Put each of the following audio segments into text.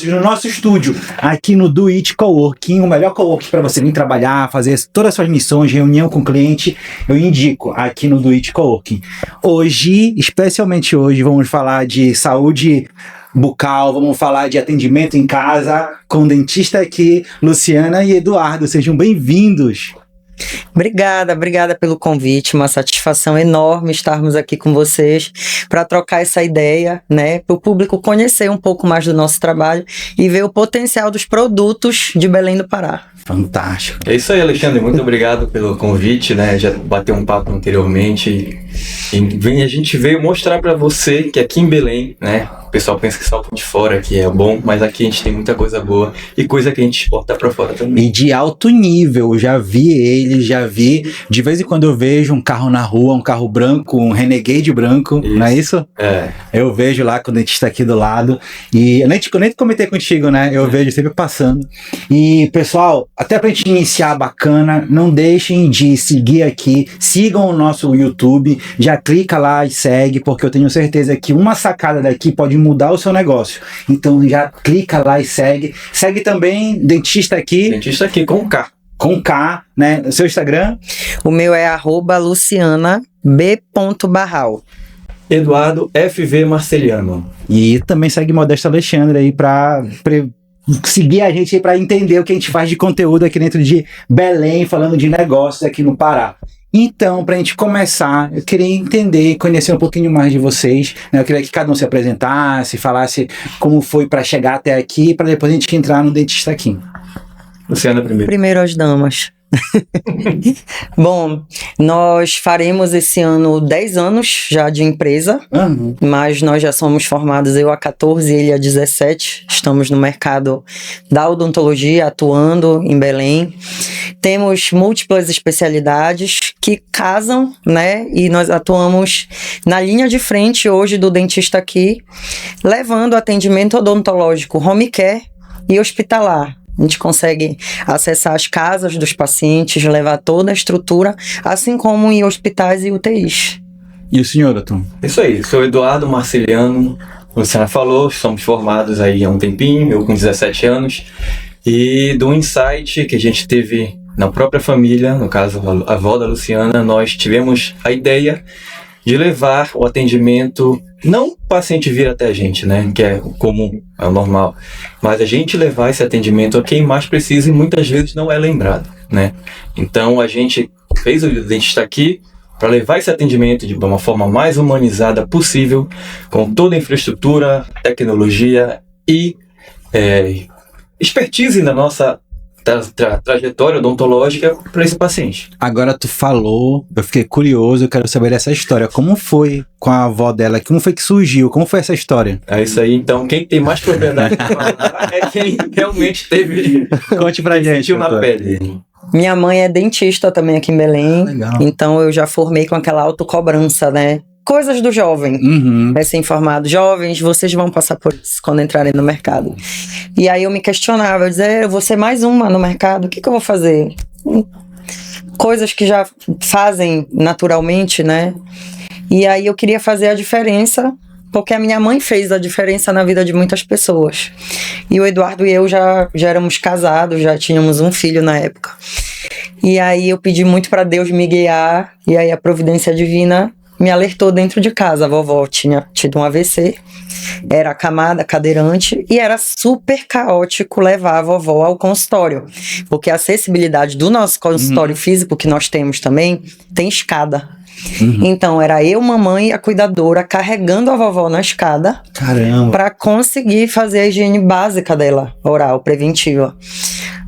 no nosso estúdio, aqui no Do It Coworking, o melhor coworking para você vir trabalhar, fazer todas as suas missões, reunião com o cliente, eu indico aqui no Do It Coworking. Hoje, especialmente hoje, vamos falar de saúde bucal, vamos falar de atendimento em casa com o dentista aqui, Luciana e Eduardo, sejam bem-vindos. Obrigada pelo convite, uma satisfação enorme estarmos aqui com vocês para trocar essa ideia, né, para o público conhecer um pouco mais do nosso trabalho e ver o potencial dos produtos de Belém do Pará. Fantástico. É isso aí, Alexandre, muito obrigado pelo convite, né, já bateu um papo anteriormente e a gente veio mostrar para você que aqui em Belém, né, o pessoal pensa que só de fora que é bom, mas aqui a gente tem muita coisa boa e coisa que a gente exporta para fora também. E de alto nível, eu já vi de vez em quando eu vejo um carro na rua, um carro branco, um Renegade branco, isso. Não é isso? É. Eu vejo lá com o dentista aqui do lado, e eu nem comentei contigo, né? Eu vejo sempre passando. E, pessoal, até pra gente iniciar bacana, não deixem de seguir aqui, sigam o nosso YouTube, já clica lá e segue, porque eu tenho certeza que uma sacada daqui pode mudar o seu negócio. Então já clica lá e segue. Segue também Dentista Aqui. Dentista Aqui com K. Com K, né? O seu Instagram? O meu é @lucianab.barral. Eduardo FV Marceliano. E também segue Modesto Alexandre aí pra seguir a gente aí pra entender o que a gente faz de conteúdo aqui dentro de Belém, falando de negócios aqui no Pará. Então, pra gente começar, eu queria entender e conhecer um pouquinho mais de vocês, né? Eu queria que cada um se apresentasse, falasse como foi pra chegar até aqui, pra depois a gente entrar no Dentista Aqui. Luciana primeiro. Primeiro as damas. Bom, nós faremos esse ano 10 anos já de empresa, mas nós já somos formados, eu há 14 e ele há 17. Estamos no mercado da odontologia, atuando em Belém. Temos múltiplas especialidades que casam, né? E nós atuamos na linha de frente hoje do Dentista Aqui, levando atendimento odontológico home care e hospitalar. A gente consegue acessar as casas dos pacientes, levar toda a estrutura, assim como em hospitais e UTIs. E o senhor, doutor? Isso aí, sou Eduardo Marceliano, a Luciana falou, somos formados aí há um tempinho, eu com 17 anos, e do insight que a gente teve na própria família, no caso a avó da Luciana, nós tivemos a ideia de levar o atendimento, não o paciente vir até a gente, né, que é comum, é o normal, mas a gente levar esse atendimento a quem mais precisa e muitas vezes não é lembrado, né. Então a gente fez o Dentista Aqui para levar esse atendimento de uma forma mais humanizada possível, com toda a infraestrutura, tecnologia e expertise na nossa trajetória odontológica para esse paciente. Agora tu falou, eu fiquei curioso, eu quero saber dessa história. Como foi com a avó dela? Como foi que surgiu? Como foi essa história? É isso aí, então quem tem mais propriedade para falar é quem realmente teve. Conte pra gente. Sentiu na pele. Minha mãe é dentista também aqui em Belém, legal. Então eu já formei com aquela autocobrança, né? Coisas do jovem, recém-formado. Jovens, vocês vão passar por isso quando entrarem no mercado. E aí eu me questionava, eu dizia, eu vou ser mais uma no mercado, o que eu vou fazer? Coisas que já fazem naturalmente, né? E aí eu queria fazer a diferença, porque a minha mãe fez a diferença na vida de muitas pessoas. E o Eduardo e eu já éramos casados, já tínhamos um filho na época. E aí eu pedi muito para Deus me guiar, e aí a providência divina me alertou dentro de casa. A vovó tinha tido um AVC, era acamada, cadeirante, e era super caótico levar a vovó ao consultório, porque a acessibilidade do nosso consultório físico, que nós temos também, tem escada. Então era eu, mamãe e a cuidadora carregando a vovó na escada. Caramba. Para conseguir fazer a higiene básica dela, oral, preventiva.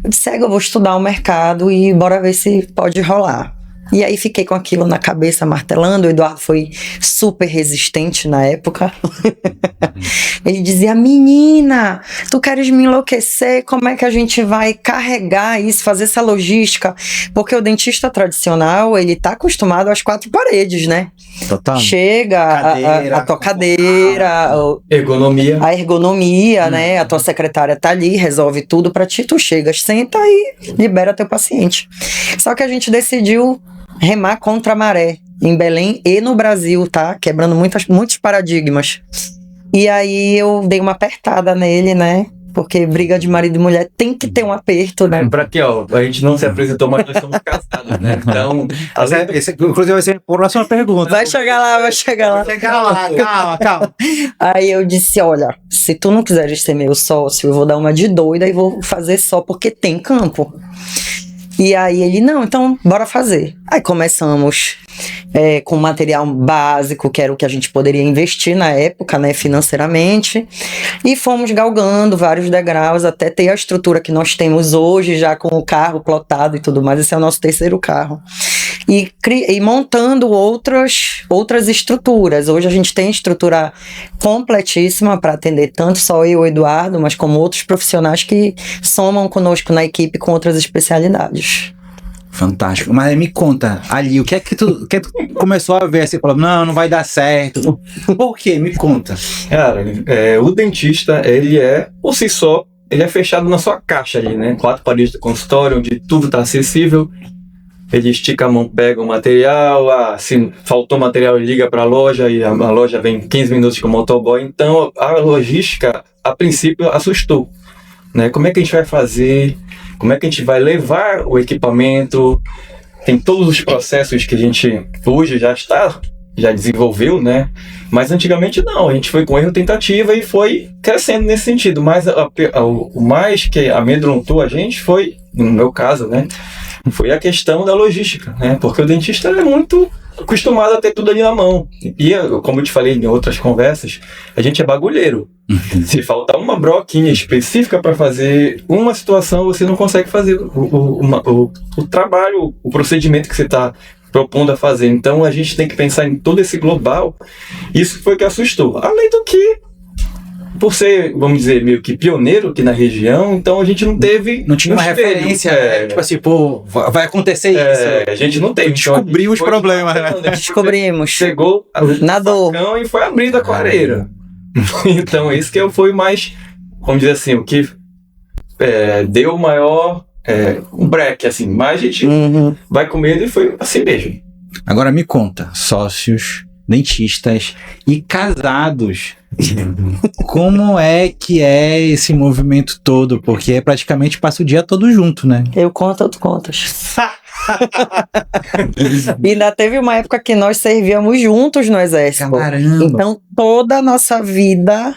Eu disse, eu vou estudar o mercado e bora ver se pode rolar. E aí fiquei com aquilo na cabeça, martelando. O Eduardo foi super resistente na época. Ele dizia, menina, tu queres me enlouquecer? Como é que a gente vai carregar isso, fazer essa logística? Porque o dentista tradicional, ele tá acostumado às 4 paredes, né? Total. Chega a tua cadeira, ergonomia. A ergonomia, né? A tua secretária tá ali, resolve tudo pra ti, tu chegas, senta e libera teu paciente. Só que a gente decidiu remar contra a maré, em Belém e no Brasil, tá? Quebrando muitos paradigmas. E aí eu dei uma apertada nele, né? Porque briga de marido e mulher tem que ter um aperto, né? Pra quê, ó? A gente não se apresentou, mas nós somos casados, né? Então, Inclusive vai ser a próxima pergunta. Vai chegar lá. Calma. Aí eu disse, olha, se tu não quiseres ser meu sócio, eu vou dar uma de doida e vou fazer só porque tem campo. E aí ele, não, então bora fazer. Aí começamos com material básico, que era o que a gente poderia investir na época, né, financeiramente, e fomos galgando vários degraus até ter a estrutura que nós temos hoje, já com o carro plotado e tudo mais. Esse é o nosso terceiro carro. E montando outras estruturas. Hoje a gente tem estrutura completíssima para atender tanto só eu e o Eduardo, mas como outros profissionais que somam conosco na equipe com outras especialidades. Fantástico. Mas me conta, ali, o que é que tu começou a ver? Você falou, não vai dar certo. Por quê? Me conta. Cara, o dentista, ele por si só, ele é fechado na sua caixa ali, né? 4 paredes do consultório, onde tudo tá acessível. Ele estica a mão, pega o material, se faltou material, ele liga para a loja e a loja vem 15 minutos com o motoboy. Então, a logística, a princípio, assustou, né? Como é que a gente vai fazer? Como é que a gente vai levar o equipamento? Tem todos os processos que a gente hoje já desenvolveu, né? Mas antigamente não, a gente foi com erro, tentativa e foi crescendo nesse sentido. Mas o mais que amedrontou a gente foi, no meu caso, né? Foi a questão da logística, né? Porque o dentista é muito acostumado a ter tudo ali na mão. E, como eu te falei em outras conversas, a gente é bagulheiro. Se faltar uma broquinha específica para fazer uma situação, você não consegue fazer o trabalho, o procedimento que você está propondo a fazer. Então, a gente tem que pensar em todo esse global. Isso foi o que assustou. Além do que, por ser, vamos dizer, meio que pioneiro aqui na região, então a gente não teve... Não tinha uma referência, tipo assim, pô, vai acontecer isso. A gente não teve. Descobriu os problemas, né? Descobrimos. Chegou na dor e foi abrindo a clareira. Então, isso que foi mais, vamos dizer assim, o que deu o maior um break, assim. Mas a gente vai com medo e foi assim mesmo. Agora me conta, sócios, dentistas e casados, como é que é esse movimento todo? Porque praticamente passa o dia todo junto, né? Eu conto, tu contas. E ainda teve uma época que nós servíamos juntos no exército. Caramba. Então toda a nossa vida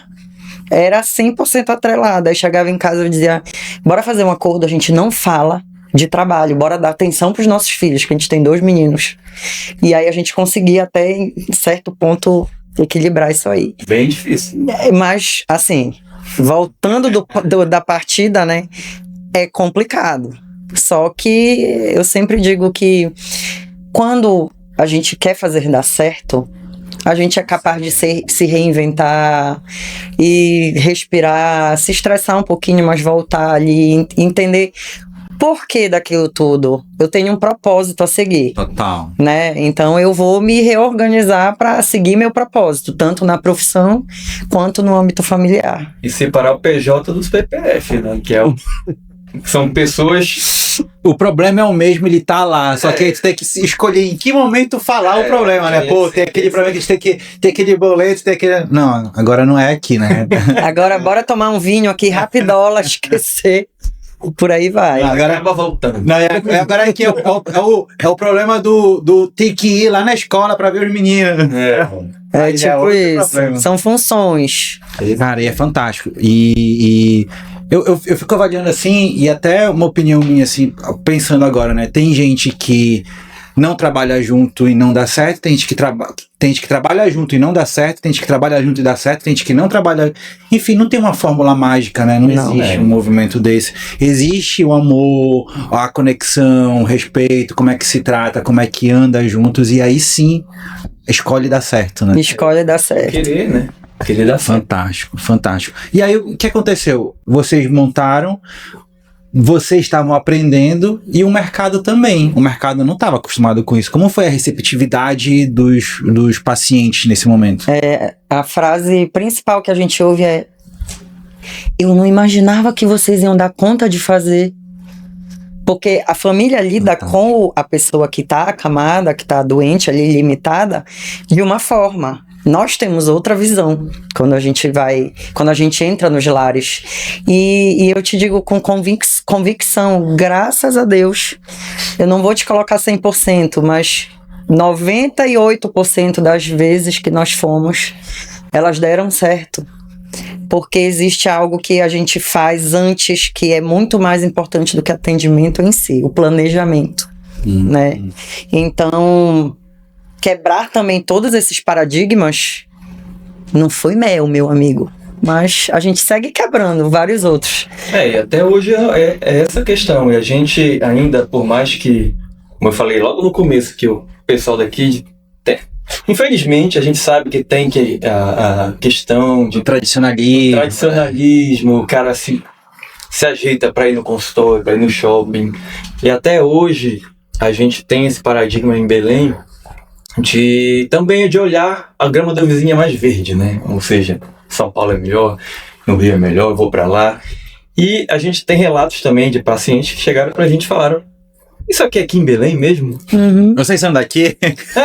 era 100% atrelada. Aí chegava em casa e dizia, bora fazer um acordo, a gente não fala de trabalho, bora dar atenção pros nossos filhos, que a gente tem 2 meninos. E aí a gente conseguia até em certo ponto equilibrar isso aí. Bem difícil. Mas assim, voltando da partida, né, é complicado. Só que eu sempre digo que quando a gente quer fazer dar certo, a gente é capaz de se reinventar e respirar, se estressar um pouquinho, mas voltar ali, entender por que daquilo tudo. Eu tenho um propósito a seguir. Total. Né? Então eu vou me reorganizar para seguir meu propósito, tanto na profissão quanto no âmbito familiar. E separar o PJ dos PPF, né? Que são pessoas... O problema é o mesmo, ele tá lá, só que a gente tem que escolher em que momento falar o problema, né? Pô, tem aquele problema que a gente tem que ter aquele boleto, tem aquele... Não, agora não é aqui, né? Agora bora tomar um vinho aqui rapidola, esquecer. Por aí vai. Agora acaba voltando. Agora aqui é o problema do ter que ir lá na escola pra ver os meninos. É tipo isso. Problema. São funções. Cara, e é fantástico. E eu fico avaliando assim, e até uma opinião minha, assim, pensando agora, né? Tem gente que não trabalha junto e não dá certo, tem gente que trabalha junto e não dá certo, tem gente que trabalha junto e dá certo, tem gente que não trabalha... Enfim, não tem uma fórmula mágica, né? Não existe um movimento desse. Existe o amor, a conexão, o respeito, como é que se trata, como é que anda juntos, e aí sim, escolhe dar certo, né? Escolhe dar certo. Querer, né? Querer dar certo. Fantástico, fantástico. E aí, o que aconteceu? Vocês montaram... Vocês estavam aprendendo e o mercado também. O mercado não estava acostumado com isso. Como foi a receptividade dos pacientes nesse momento? A frase principal que a gente ouve é: eu não imaginava que vocês iam dar conta de fazer. Porque a família lida com a pessoa que está acamada, que está doente ali, limitada, de uma forma. Nós temos outra visão quando a gente entra nos lares. E eu te digo com convicção, graças a Deus, eu não vou te colocar 100%, mas 98% das vezes que nós fomos, elas deram certo. Porque existe algo que a gente faz antes que é muito mais importante do que atendimento em si, o planejamento, né? Então, quebrar também todos esses paradigmas não foi meu amigo. Mas a gente segue quebrando vários outros. E até hoje é essa questão. E a gente ainda, por mais que, como eu falei logo no começo, que o pessoal daqui infelizmente, a gente sabe que tem a questão de tradicionalismo, o cara se ajeita para ir no consultório, para ir no shopping. E até hoje, a gente tem esse paradigma em Belém também de olhar a grama da vizinha mais verde, né? Ou seja, São Paulo é melhor, no Rio é melhor, eu vou para lá. E a gente tem relatos também de pacientes que chegaram pra gente e falaram: isso aqui é aqui em Belém mesmo? Vocês são daqui?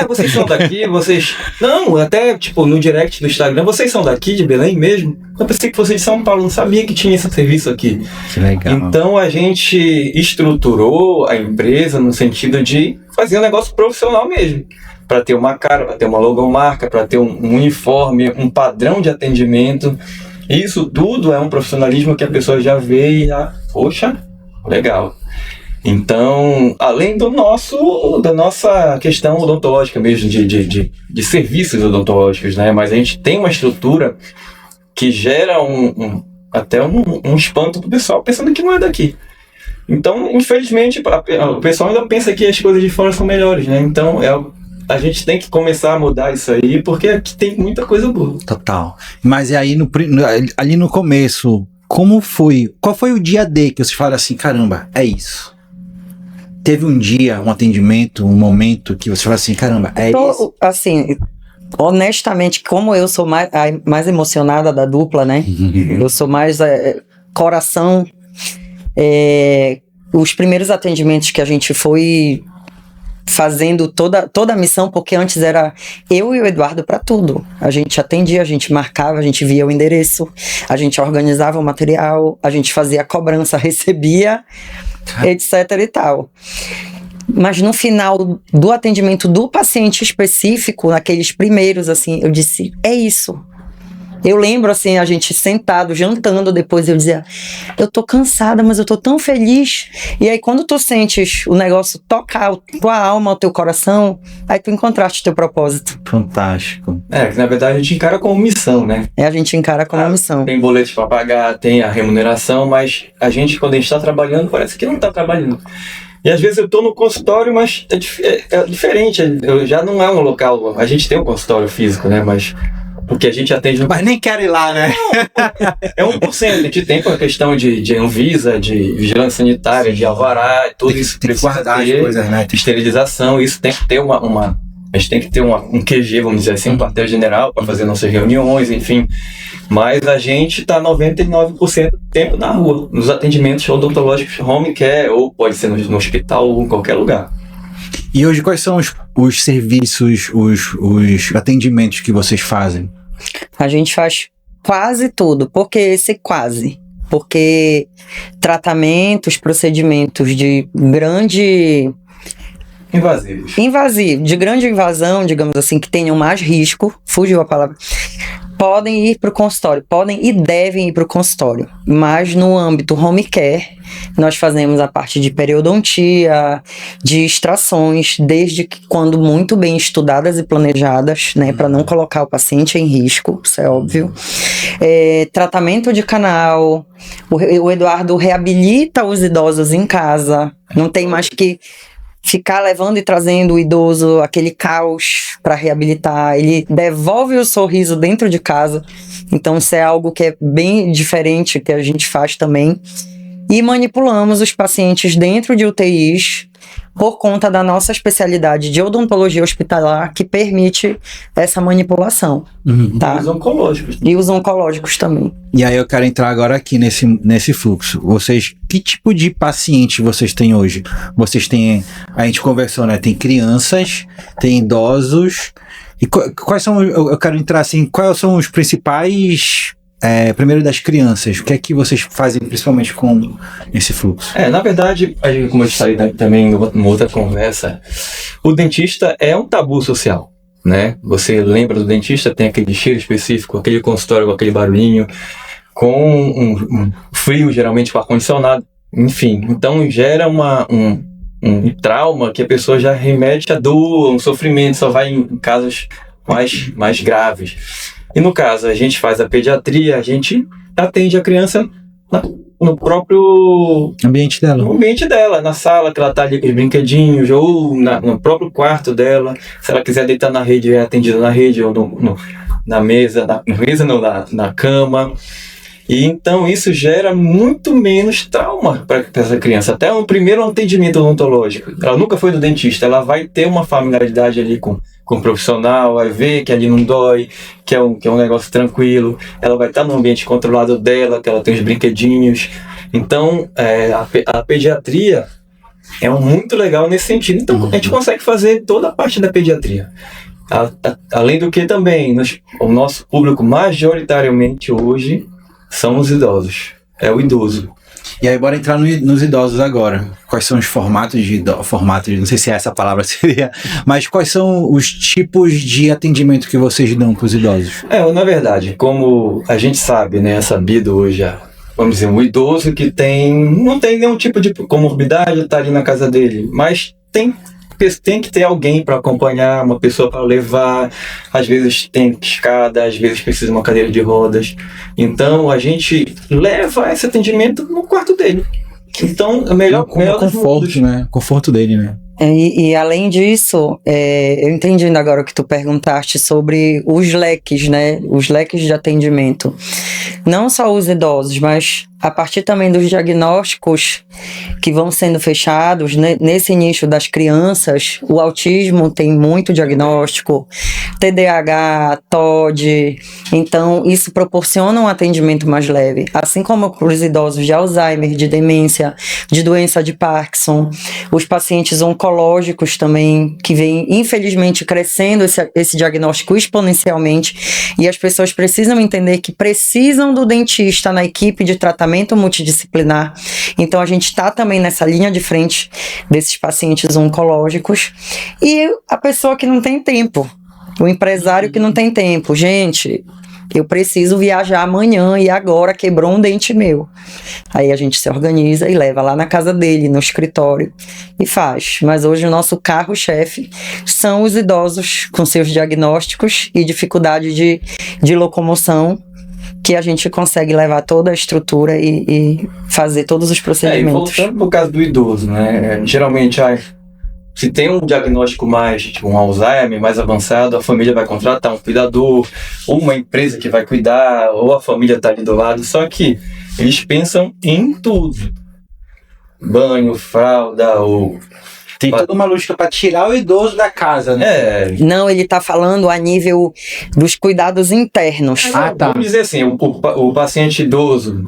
Vocês são daqui, vocês... Não, até tipo no direct do Instagram, vocês são daqui de Belém mesmo? Eu pensei que vocês de São Paulo, não sabia que tinha esse serviço aqui. Que legal. Então a gente estruturou a empresa no sentido de fazer um negócio profissional mesmo. Para ter uma cara, para ter uma logomarca, para ter um uniforme, um padrão de atendimento. Isso tudo é um profissionalismo que a pessoa já vê e já... Poxa, legal. Então, além da nossa questão odontológica mesmo, de serviços odontológicos, né? Mas a gente tem uma estrutura que gera até um espanto pro pessoal, pensando que não é daqui. Então, infelizmente, o pessoal ainda pensa que as coisas de fora são melhores, né? Então, a gente tem que começar a mudar isso aí, porque aqui tem muita coisa boa. Total. Mas aí, ali no começo, como foi? Qual foi o dia D que vocês falaram assim, caramba, é isso? Teve um dia, um atendimento, um momento que você fala assim, caramba, é isso? Assim, honestamente, como eu sou mais emocionada da dupla, né? Eu sou mais coração. Os primeiros atendimentos que a gente foi fazendo toda a missão, porque antes era eu e o Eduardo para tudo. A gente atendia, a gente marcava, a gente via o endereço, a gente organizava o material, a gente fazia a cobrança, recebia, etc e tal. Mas no final do atendimento do paciente específico, naqueles primeiros, assim, eu disse, é isso. Eu lembro, assim, a gente sentado, jantando, depois eu dizia, eu tô cansada, mas eu tô tão feliz. E aí, quando tu sentes o negócio tocar a tua alma, o teu coração, aí tu encontraste o teu propósito. Fantástico. Que na verdade a gente encara como missão, né? A gente encara como missão. Tem boletos pra pagar, tem a remuneração, mas a gente, quando a gente tá trabalhando, parece que não tá trabalhando. E às vezes eu tô no consultório, mas é diferente, já não é um local, a gente tem um consultório físico, né, mas... Porque a gente atende... Mas nem quero ir lá, né? É 1%. A gente tem com a questão de Anvisa, de vigilância sanitária, de alvará, tudo isso tem que guardar as coisas, né? Esterilização, isso tem que ter a gente tem que ter um QG, vamos dizer assim, um quartel-general para fazer nossas reuniões, enfim. Mas a gente está 99% do tempo na rua, nos atendimentos odontológicos home care, ou pode ser no hospital ou em qualquer lugar. E hoje quais são os serviços, os atendimentos que vocês fazem? A gente faz quase tudo. Por que esse quase? Porque tratamentos, procedimentos de grande... de grande invasão, digamos assim, que tenham mais risco, fugiu a palavra, podem ir para o consultório, podem e devem ir para o consultório. Mas no âmbito home care, nós fazemos a parte de periodontia, de extrações, desde que quando muito bem estudadas e planejadas, né, para não colocar o paciente em risco, isso é óbvio. Tratamento de canal, o Eduardo reabilita os idosos em casa, não tem mais que ficar levando e trazendo o idoso, aquele caos para reabilitar, ele devolve o sorriso dentro de casa, então isso é algo que é bem diferente que a gente faz também, e manipulamos os pacientes dentro de UTIs por conta da nossa especialidade de odontologia hospitalar que permite essa manipulação. Tá? E os oncológicos. E os oncológicos também. E aí eu quero entrar agora aqui nesse fluxo. Que tipo de paciente vocês têm hoje? Vocês têm, a gente conversou, né? Tem crianças, tem idosos E quais são, eu quero entrar assim, quais são os principais, primeiro das crianças, o que é que vocês fazem principalmente com esse fluxo? Na verdade, como eu falei também numa outra conversa, o dentista é um tabu social, né? Você lembra do dentista, tem aquele cheiro específico, aquele consultório com aquele barulhinho, com um frio, geralmente com ar-condicionado, enfim. Então gera um trauma que a pessoa já remete a dor, um sofrimento, só vai em casos mais graves. E no caso, a gente faz a pediatria, a gente atende a criança no próprio ambiente dela, na sala que ela está ali com os brinquedinhos, ou no próprio quarto dela. Se ela quiser deitar na rede, é atendida na rede, ou na mesa, na cama. E então isso gera muito menos trauma para essa criança. Até um primeiro atendimento odontológico. Ela nunca foi do dentista, ela vai ter uma familiaridade ali com o profissional, vai ver que ali não dói, que é um negócio tranquilo. Ela vai estar no ambiente controlado dela, que ela tem os brinquedinhos. Então, a pediatria é muito legal nesse sentido. Então, a gente consegue fazer toda a parte da pediatria. Além do que também, o nosso público majoritariamente hoje são os idosos. É o idoso. E aí, bora entrar nos idosos agora. Quais são os formatos, não sei se essa palavra seria, mas quais são os tipos de atendimento que vocês dão para os idosos? Na verdade, como a gente sabe, né, é sabido hoje, vamos dizer, um idoso que não tem nenhum tipo de comorbidade, está ali na casa dele, mas tem que ter alguém para acompanhar, uma pessoa para levar, às vezes tem escada, às vezes precisa de uma cadeira de rodas. Então a gente leva esse atendimento no quarto dele. Então é melhor conforto, né? Conforto dele, né? E além disso, eu entendi agora o que tu perguntaste sobre os leques, né? Os leques de atendimento. Não só os idosos, mas a partir também dos diagnósticos que vão sendo fechados, né? Nesse nicho das crianças, o autismo tem muito diagnóstico, TDAH, TOD, então isso proporciona um atendimento mais leve, assim como para os idosos de Alzheimer, de demência, de doença de Parkinson, os pacientes oncológicos também, que vem infelizmente crescendo esse diagnóstico exponencialmente, e as pessoas precisam entender que precisam do dentista na equipe de tratamento multidisciplinar. Então a gente está também nessa linha de frente desses pacientes oncológicos. E a pessoa que não tem tempo, o empresário que não tem tempo. Gente, eu preciso viajar amanhã e agora quebrou um dente meu. Aí a gente se organiza e leva lá na casa dele, no escritório, e faz. Mas hoje o nosso carro-chefe são os idosos com seus diagnósticos e dificuldade de locomoção, que a gente consegue levar toda a estrutura e fazer todos os procedimentos. E voltando no caso do idoso, né? Geralmente, se tem um diagnóstico mais, tipo um Alzheimer mais avançado, a família vai contratar um cuidador, ou uma empresa que vai cuidar, ou a família está ali do lado. Só que eles pensam em tudo. Banho, fralda, ou... Tem toda uma lógica para tirar o idoso da casa, né? Não, ele está falando a nível dos cuidados internos. Tá. Vamos dizer assim, o paciente idoso,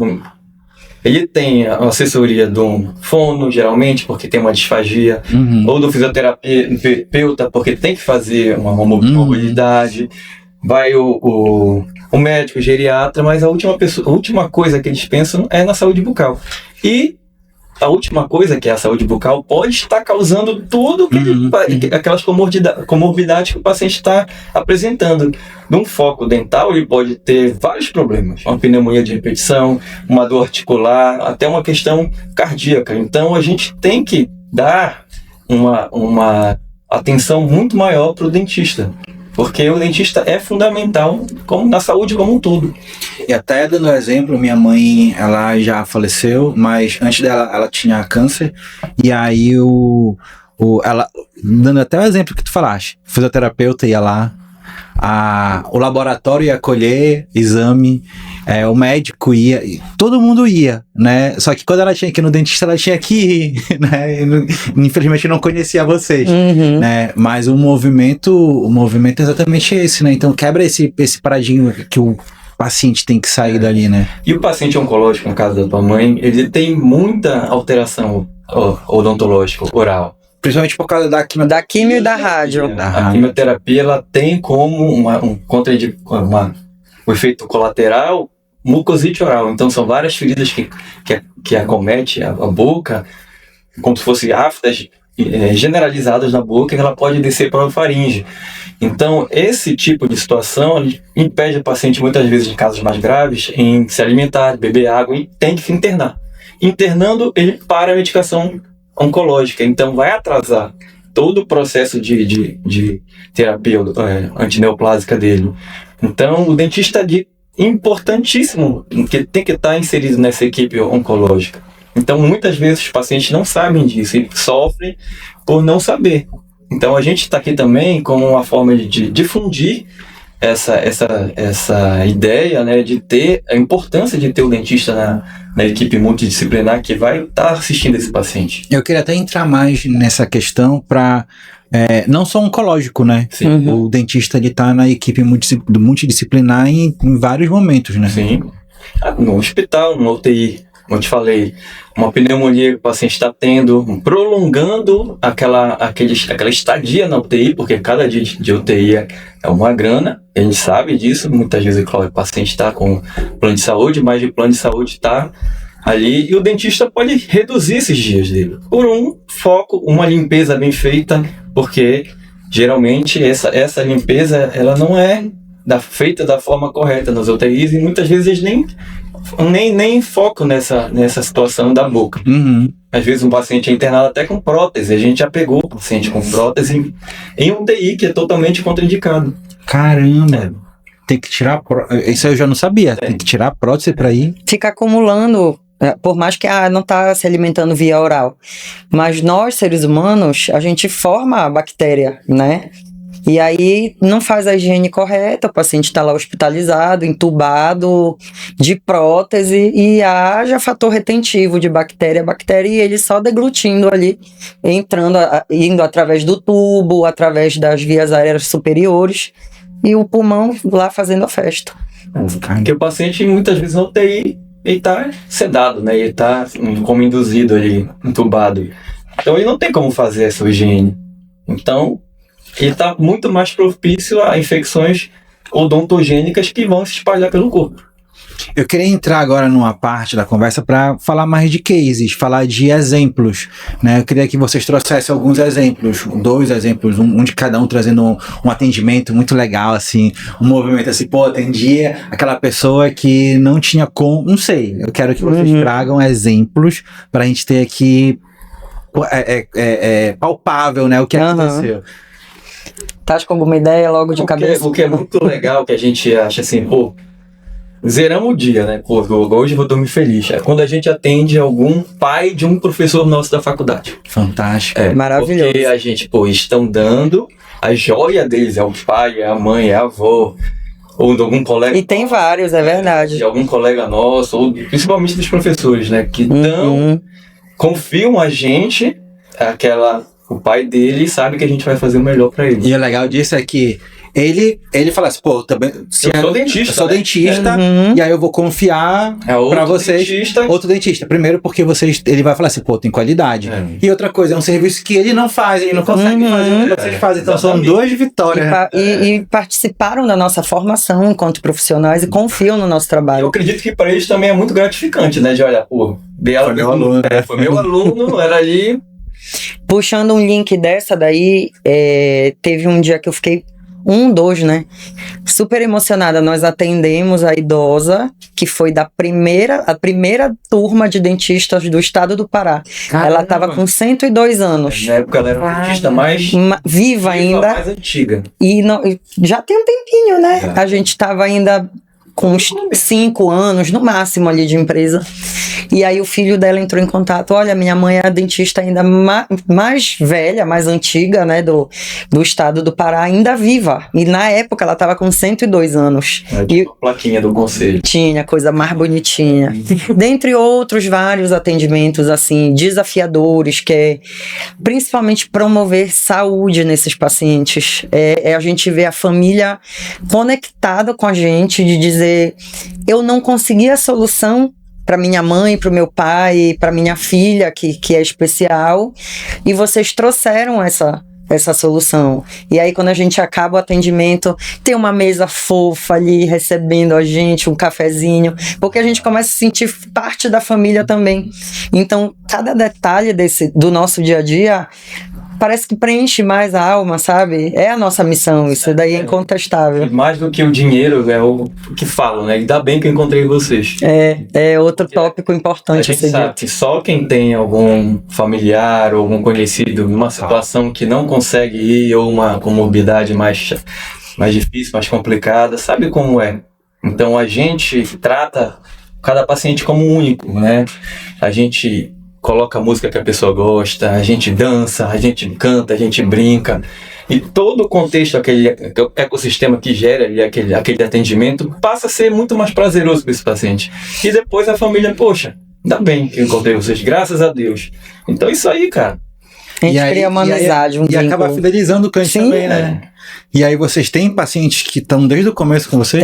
ele tem a assessoria do fono, geralmente, porque tem uma disfagia, ou do fisioterapeuta, porque tem que fazer uma mobilidade, vai o médico, o geriatra, mas a última coisa que eles pensam é na saúde bucal. E a última coisa, que é a saúde bucal, pode estar causando tudo aquelas comorbidades que o paciente está apresentando. Num foco dental, ele pode ter vários problemas. Uma pneumonia de repetição, uma dor articular, até uma questão cardíaca. Então, a gente tem que dar uma atenção muito maior para o dentista. Porque o dentista é fundamental na saúde como um todo. E até dando exemplo, minha mãe, ela já faleceu, mas antes dela, ela tinha câncer. E aí, ela, dando até o exemplo que tu falaste, o fisioterapeuta ia lá, o laboratório ia colher exame, o médico ia, todo mundo ia, né? Só que quando ela tinha que ir no dentista, ela tinha que ir, né? Infelizmente eu não conhecia vocês, né? Mas o movimento é exatamente esse, né? Então quebra esse paradigma que o paciente tem que sair dali, né? E o paciente oncológico, no caso da tua mãe, ele tem muita alteração odontológica, oral. principalmente por causa da quimioterapia. Da quimio e da rádio. A quimioterapia, ela tem como o efeito colateral mucosite oral. Então, são várias feridas que acomete a boca, como se fossem aftas generalizadas na boca, e ela pode descer para a faringe. Então, esse tipo de situação impede o paciente, muitas vezes, em casos mais graves, em se alimentar, beber água, e tem que se internar. Internando, ele para a medicação oncológica. Então, vai atrasar todo o processo de terapia antineoplásica dele. Então, o dentista é importantíssimo, que tem que estar inserido nessa equipe oncológica. Então, muitas vezes, os pacientes não sabem disso e sofrem por não saber. Então, a gente está aqui também como uma forma de difundir essa ideia, né, de ter a importância de ter o dentista na equipe multidisciplinar que vai estar assistindo esse paciente. Eu queria até entrar mais nessa questão para não só oncológico, né? Sim. O dentista ele tá na equipe multidisciplinar em vários momentos, né? Sim. No hospital, no UTI, como eu te falei, uma pneumonia que o paciente está tendo, prolongando aquela estadia na UTI, porque cada dia de UTI é uma grana, a gente sabe disso, muitas vezes o paciente está com plano de saúde, mas o plano de saúde está ali, e o dentista pode reduzir esses dias dele, por um foco, uma limpeza bem feita, porque geralmente essa limpeza ela não é feita da forma correta nas UTIs, e muitas vezes eles nem focam nessa situação da boca. Uhum. Às vezes um paciente é internado até com prótese, a gente já pegou o paciente com prótese em UTI, que é totalmente contraindicado. Caramba! Tem que tirar isso eu já não sabia. Tem que tirar a prótese para ir. Fica acumulando, por mais que não está se alimentando via oral. Mas nós, seres humanos, a gente forma a bactéria, né? E aí não faz a higiene correta, o paciente está lá hospitalizado, entubado, de prótese, e haja fator retentivo de bactéria, e ele só deglutindo ali, indo através do tubo, através das vias aéreas superiores, e o pulmão lá fazendo a festa. Porque o paciente muitas vezes na UTI, ele está sedado, né? Ele está como induzido ali, entubado. Então ele não tem como fazer essa higiene. Então ele está muito mais propício a infecções odontogênicas que vão se espalhar pelo corpo. Eu queria entrar agora numa parte da conversa para falar mais de cases, falar de exemplos, né? Eu queria que vocês trouxessem alguns exemplos, 2 exemplos, um de cada um, trazendo um atendimento muito legal, assim, um movimento assim, atendia aquela pessoa que não tinha não sei, eu quero que vocês tragam exemplos para a gente ter aqui palpável, né, o que aconteceu. Tá com alguma ideia logo de cabeça? O que é muito legal, que a gente acha assim, zeramos o dia, né? Hoje eu vou dormir feliz. É quando a gente atende algum pai de um professor nosso da faculdade. Fantástico. Maravilhoso. Porque a gente, estão dando a joia deles, é o pai, é a mãe, é a avó, ou de algum colega. E tem vários, é verdade. De algum colega nosso, ou principalmente dos professores, né? Que confiam a gente, o pai dele sabe que a gente vai fazer o melhor pra ele. E o legal disso é que ele fala assim, também, eu sou dentista. Eu sou dentista, e aí eu vou confiar pra vocês. Outro dentista. Primeiro porque ele vai falar assim, tem qualidade. E outra coisa, é um serviço que ele não faz, ele não consegue fazer o que vocês fazem. Então são 2 vitórias. E participaram da nossa formação enquanto profissionais e confiam no nosso trabalho. Eu acredito que para eles também é muito gratificante, né? De olhar, foi meu aluno. Foi meu aluno, era ali. Puxando um link dessa daí, teve um dia que eu fiquei 2, né? Super emocionada. Nós atendemos a idosa, que foi a primeira turma de dentistas do estado do Pará. Caramba. Ela estava com 102 anos. Na época ela era uma dentista mais viva ainda. Mais antiga. E já tem um tempinho, né? A gente estava ainda com uns 5 anos, no máximo, ali de empresa. E aí o filho dela entrou em contato. Olha, minha mãe é a dentista ainda mais velha, mais antiga, né, do estado do Pará, ainda viva. E na época ela estava com 102 anos. Tipo a plaquinha do conselho. Tinha, coisa mais bonitinha. Dentre outros vários atendimentos, assim, desafiadores, que é principalmente promover saúde nesses pacientes. A gente vê a família conectada com a gente, de dizer, eu não consegui a solução para minha mãe, para o meu pai, para minha filha, que é especial, e vocês trouxeram essa solução. E aí, quando a gente acaba o atendimento, tem uma mesa fofa ali recebendo a gente, um cafezinho, porque a gente começa a sentir parte da família também. Então, cada detalhe do nosso dia a dia parece que preenche mais a alma, sabe? É a nossa missão, isso daí é incontestável. E mais do que o dinheiro, é o que falam, né? Ainda bem que eu encontrei vocês. É outro tópico importante. A gente sabe que só quem tem algum familiar ou algum conhecido numa situação que não consegue ir, ou uma comorbidade mais difícil, mais complicada, sabe como é. Então a gente trata cada paciente como único, né? A gente coloca a música que a pessoa gosta, a gente dança, a gente canta, a gente brinca. E todo o contexto, aquele ecossistema que gera ali aquele atendimento, passa a ser muito mais prazeroso para esse paciente. E depois a família, poxa, ainda bem que eu encontrei vocês, graças a Deus. Então isso aí, cara. A gente cria uma amizade, um vínculo. E acaba fidelizando o cliente também, né? E aí vocês têm pacientes que estão desde o começo com vocês?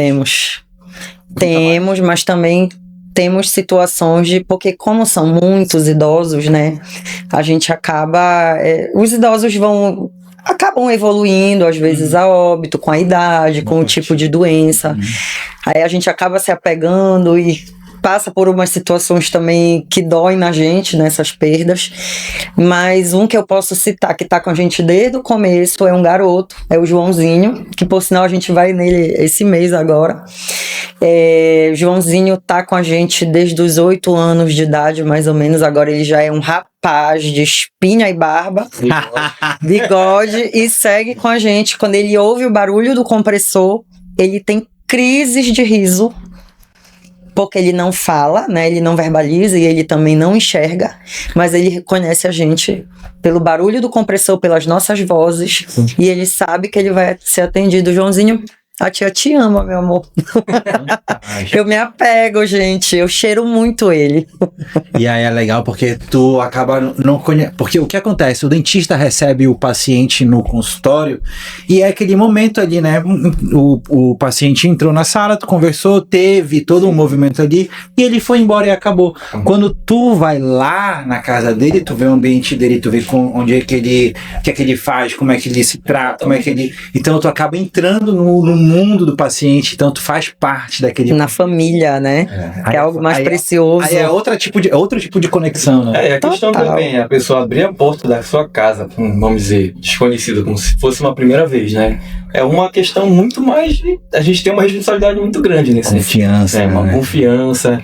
Temos, mas também temos situações porque como são muitos idosos, né, a gente acaba, os idosos acabam evoluindo, às vezes a óbito, com a idade, com o tipo de doença. Aí a gente acaba se apegando e passa por umas situações também que doem na gente, nessas perdas. Mas um que eu posso citar, que tá com a gente desde o começo, é um garoto, é o Joãozinho, que por sinal a gente vai nele esse mês agora. Joãozinho tá com a gente desde os 8 anos de idade, mais ou menos. Agora ele já é um rapaz de espinha e barba, bigode, e segue com a gente. Quando ele ouve o barulho do compressor, ele tem crises de riso, porque ele não fala, né? Ele não verbaliza e ele também não enxerga, mas ele reconhece a gente pelo barulho do compressor, pelas nossas vozes, e ele sabe que ele vai ser atendido. Joãozinho, a tia te ama, meu amor. Eu me apego, gente. Eu cheiro muito ele. E aí é legal porque tu acaba não conhecendo. Porque o que acontece? O dentista recebe o paciente no consultório e é aquele momento ali, né? O paciente entrou na sala, tu conversou, teve todo um movimento ali e ele foi embora e acabou. Quando tu vai lá na casa dele, tu vê o ambiente dele, tu vê onde é que ele, o que é que ele faz, como é que ele se trata, como é que ele. Então tu acaba entrando no mundo do paciente, então tu faz parte daquele... Na família, né? É algo mais precioso. Aí é outro tipo de conexão, né? A questão também, a pessoa abrir a porta da sua casa, vamos dizer, desconhecido, como se fosse uma primeira vez, né? É uma questão muito mais... A gente tem uma responsabilidade muito grande nesse confiança, sentido. Uma confiança,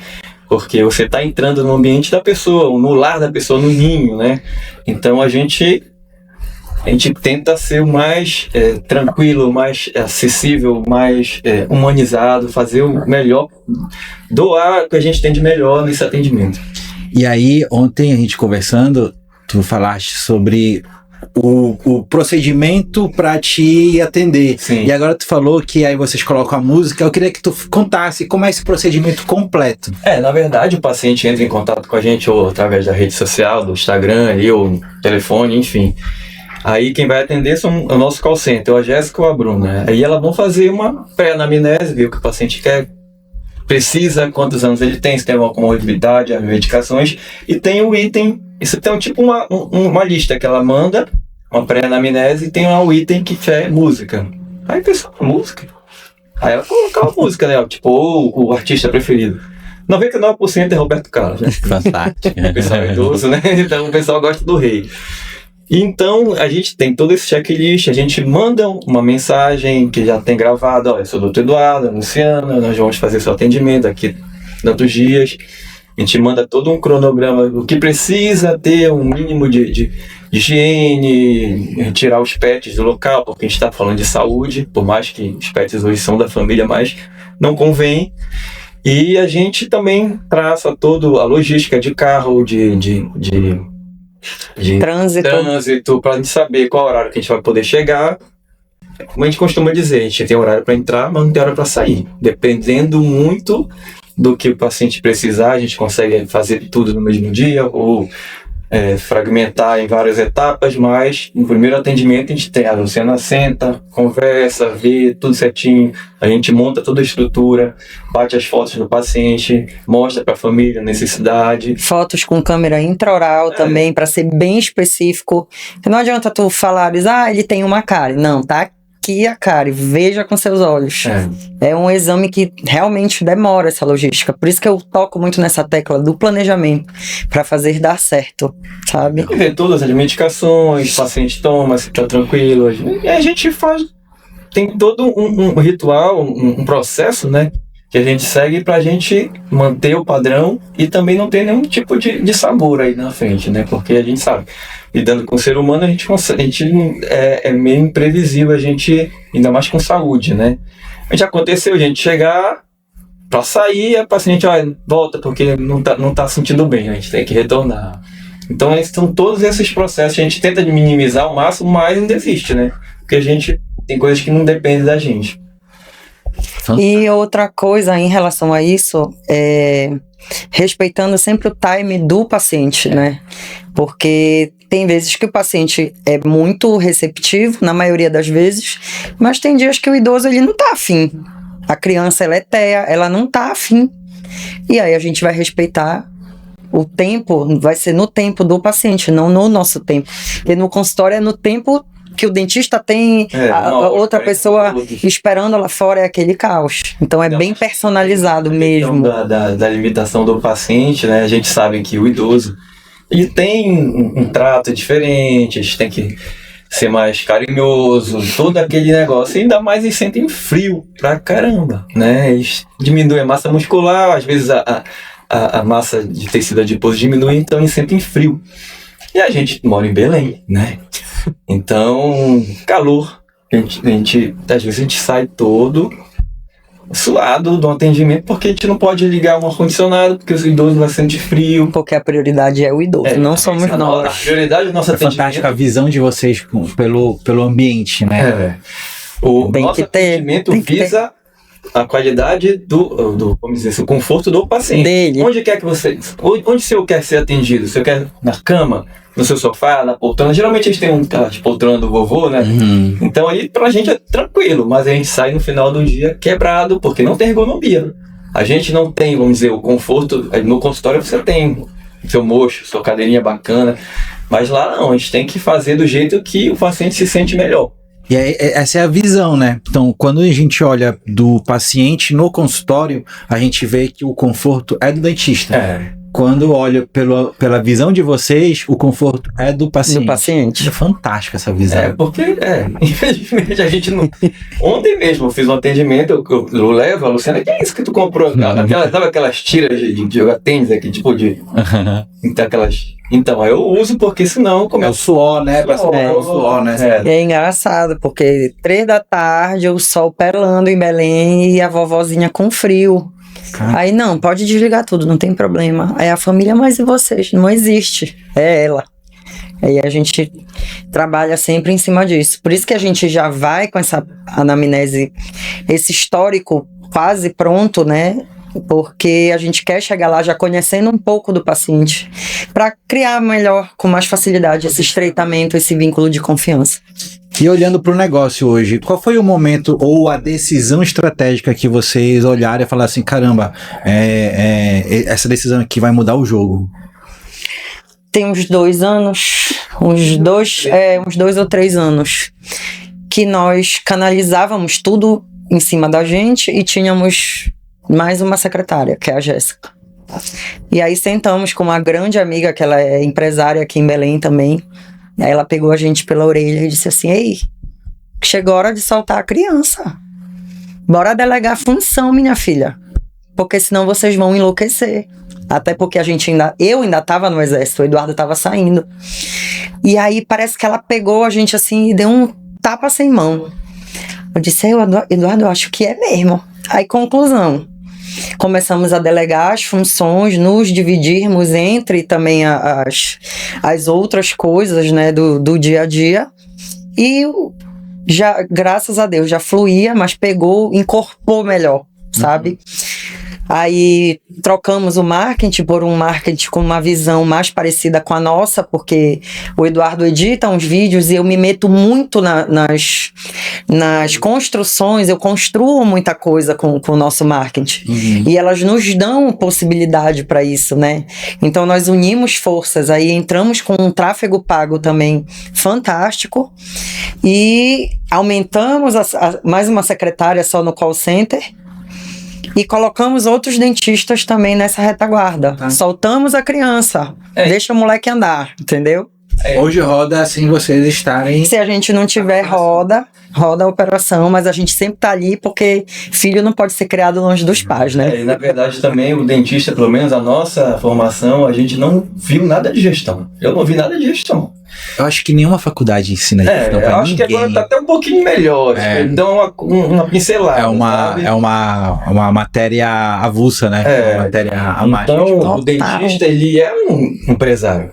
porque você está entrando no ambiente da pessoa, no lar da pessoa, no ninho, né? Então a gente tenta ser o mais tranquilo, mais acessível, mais humanizado, fazer o melhor, doar o que a gente tem de melhor nesse atendimento. E aí, ontem a gente conversando, tu falaste sobre o procedimento para te atender. Sim. E agora tu falou que aí vocês colocam a música. Eu queria que tu contasse como é esse procedimento completo. Na verdade, o paciente entra em contato com a gente ou através da rede social, do Instagram, ou telefone, enfim. Aí quem vai atender é o nosso call center, a Jéssica ou a Bruna. Aí elas vão fazer uma pré-anamnese, ver o que o paciente quer, precisa, quantos anos ele tem, se tem alguma comorbidade, as medicações, e tem o item, isso tem tipo uma lista que ela manda, uma pré-anamnese, e tem lá o item que é música. Aí pessoal, música? Aí ela coloca a música, né? Tipo, o artista preferido. 99% é Roberto Carlos, né? Fantástico. O pessoal é idoso, né? Então o pessoal gosta do rei. Então, a gente tem todo esse checklist, a gente manda uma mensagem que já tem gravado, eu sou o Dr. Eduardo, a Luciana, nós vamos fazer seu atendimento aqui tantos dias. A gente manda todo um cronograma, o que precisa ter um mínimo de higiene, retirar os pets do local, porque a gente está falando de saúde, por mais que os pets hoje são da família, mas não convém. E a gente também traça toda a logística de carro, de trânsito, para a gente saber qual horário que a gente vai poder chegar. Como a gente costuma dizer, a gente tem horário para entrar, mas não tem hora para sair. Dependendo muito do que o paciente precisar, a gente consegue fazer tudo no mesmo dia, ou fragmentar em várias etapas, mas no primeiro atendimento a Luciana senta, conversa, vê tudo certinho, a gente monta toda a estrutura, bate as fotos do paciente, mostra para a família a necessidade. Fotos com câmera intraoral também, para ser bem específico. Porque não adianta tu falares, ele tem uma cárie. Não, tá aqui a cárie, veja com seus olhos. É um exame que realmente demora essa logística. Por isso que eu toco muito nessa tecla do planejamento, para fazer dar certo, sabe? E ver todas as medicações, o paciente toma, se tá tranquilo. E a gente tem todo um ritual, um processo, né? Que a gente segue pra gente manter o padrão e também não ter nenhum tipo de sabor aí na frente, né? Porque a gente sabe, lidando com o ser humano, é meio imprevisível, ainda mais com saúde, né? Já aconteceu a gente chegar pra sair, a paciente, volta porque não tá sentindo bem, a gente tem que retornar. Então, são todos esses processos, a gente tenta minimizar ao máximo, mas não desiste, né? Porque tem coisas que não dependem da gente. E outra coisa em relação a isso respeitando sempre o time do paciente, né? Porque tem vezes que o paciente é muito receptivo, na maioria das vezes, mas tem dias que o idoso ele não tá afim. A criança ela é teia, ela não tá afim. E aí a gente vai respeitar o tempo, vai ser no tempo do paciente, não no nosso tempo. Porque no consultório é no tempo que o dentista tem, a outra pessoa esperando lá fora, é aquele caos. Então é bem personalizado mesmo. Da limitação do paciente, né? A gente sabe que o idoso ele tem um trato diferente, a gente tem que ser mais carinhoso, todo aquele negócio. E ainda mais eles sentem frio pra caramba, né? Eles diminuem a massa muscular, às vezes a massa de tecido adiposo diminui, então eles sentem frio. E a gente mora em Belém, né? Então, calor. Às vezes a gente sai todo suado do atendimento, porque a gente não pode ligar um ar-condicionado, porque os idosos vão sentir frio. Porque a prioridade é o idoso, não somos nós. A prioridade do nosso atendimento. Fantástica a visão de vocês pelo ambiente, né? O nosso atendimento visa a qualidade vamos dizer assim, o conforto do paciente. Dele. Onde o senhor quer ser atendido? O senhor quer na cama, no seu sofá, na poltrona? Geralmente a gente tem as poltronas do vovô, né? Uhum. Então aí pra gente é tranquilo, mas a gente sai no final do dia quebrado, porque não tem ergonomia. A gente não tem, vamos dizer, o conforto. No consultório você tem seu mocho, sua cadeirinha bacana, mas lá não, a gente tem que fazer do jeito que o paciente se sente melhor. E aí, essa é a visão, né? Então, quando a gente olha do paciente no consultório, a gente vê que o conforto é do dentista. Quando olha pela visão de vocês, o conforto é do paciente. Do paciente. É fantástica essa visão. Porque, infelizmente, a gente não... Ontem mesmo eu fiz um atendimento, eu levo a Luciana, que é isso que tu comprou? Sabe aquelas tiras de jogar tênis aqui, tipo de... Então, eu uso porque senão... É o suor, né? O suor, né? É engraçado, porque 3 da tarde, o sol perlando em Belém e a vovozinha com frio. Aí não, pode desligar tudo, não tem problema. Aí a família, mas e vocês? Não existe, é ela. Aí a gente trabalha sempre em cima disso. Por isso que a gente já vai com essa anamnese, esse histórico quase pronto, né? Porque a gente quer chegar lá já conhecendo um pouco do paciente, para criar melhor, com mais facilidade, esse estreitamento, esse vínculo de confiança. E olhando para o negócio hoje, qual foi o momento ou a decisão estratégica que vocês olharam e falaram assim, caramba, essa decisão aqui vai mudar o jogo? Tem uns 2 anos, uns 2 ou 3 anos, que nós canalizávamos tudo em cima da gente e tínhamos mais uma secretária, que é a Jéssica. E aí sentamos com uma grande amiga, que ela é empresária aqui em Belém também. Aí ela pegou a gente pela orelha e disse assim, ei, chegou a hora de soltar a criança. Bora delegar função, minha filha. Porque senão vocês vão enlouquecer. Até porque eu ainda estava no exército, o Eduardo estava saindo. E aí parece que ela pegou a gente assim e deu um tapa sem mão. Eu disse, Eduardo, eu acho que é mesmo. Aí, conclusão. Começamos a delegar as funções, nos dividirmos entre também as outras coisas, né, do dia a dia. E já, graças a Deus, já fluía, mas incorporou melhor, sabe? Aí trocamos o marketing por um marketing com uma visão mais parecida com a nossa, porque o Eduardo edita uns vídeos e eu me meto muito nas construções, eu construo muita coisa com o nosso marketing. E elas nos dão possibilidade para isso, né? Então nós unimos forças, aí entramos com um tráfego pago também fantástico e aumentamos mais uma secretária só no call center. E colocamos outros dentistas também nessa retaguarda. Tá. Soltamos a criança. Deixa o moleque andar, entendeu? Hoje roda sem vocês estarem... Se a gente não tiver roda a operação, mas a gente sempre tá ali porque filho não pode ser criado longe dos pais, né? E na verdade também o dentista, pelo menos a nossa formação, a gente não viu nada de gestão. Eu não vi nada de gestão. Eu acho que nenhuma faculdade ensina gestão pra eu acho ninguém. que agora tá até um pouquinho melhor. Então uma pincelada. É uma matéria avulsa, né? Uma matéria a mais. Então o dentista, ele é um empresário,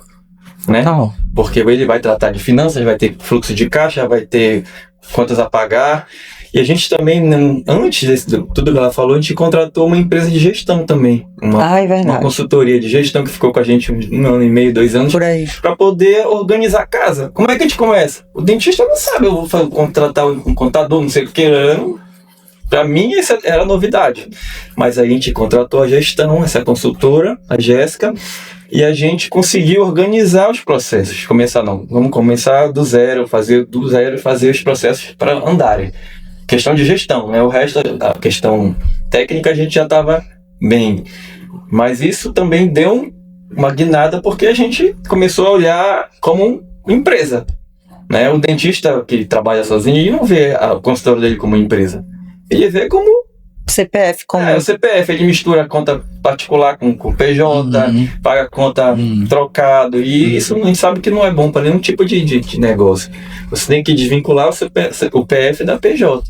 né? Total. Porque ele vai tratar de finanças, vai ter fluxo de caixa, vai ter contas a pagar. E a gente também, antes de tudo que ela falou, a gente contratou uma empresa de gestão também. Uma consultoria de gestão que ficou com a gente 1 ano e meio, 2 anos. Por aí. Para poder organizar a casa. Como é que a gente começa? O dentista não sabe, eu vou contratar um contador, não sei o que. Para mim, essa era novidade. Mas a gente contratou a gestão, essa consultora, a Jéssica, e a gente conseguiu organizar os processos. Vamos começar do zero, fazer os processos para andarem. Questão de gestão, né? O resto, a questão técnica, a gente já estava bem. Mas isso também deu uma guinada porque a gente começou a olhar como empresa, né? O dentista que trabalha sozinho, ele não vê a consultora dele como empresa. Ele vê como CPF comum. O CPF, ele mistura a conta particular com PJ, paga conta trocado, e isso a gente sabe que não é bom para nenhum tipo de negócio. Você tem que desvincular o PF da PJ,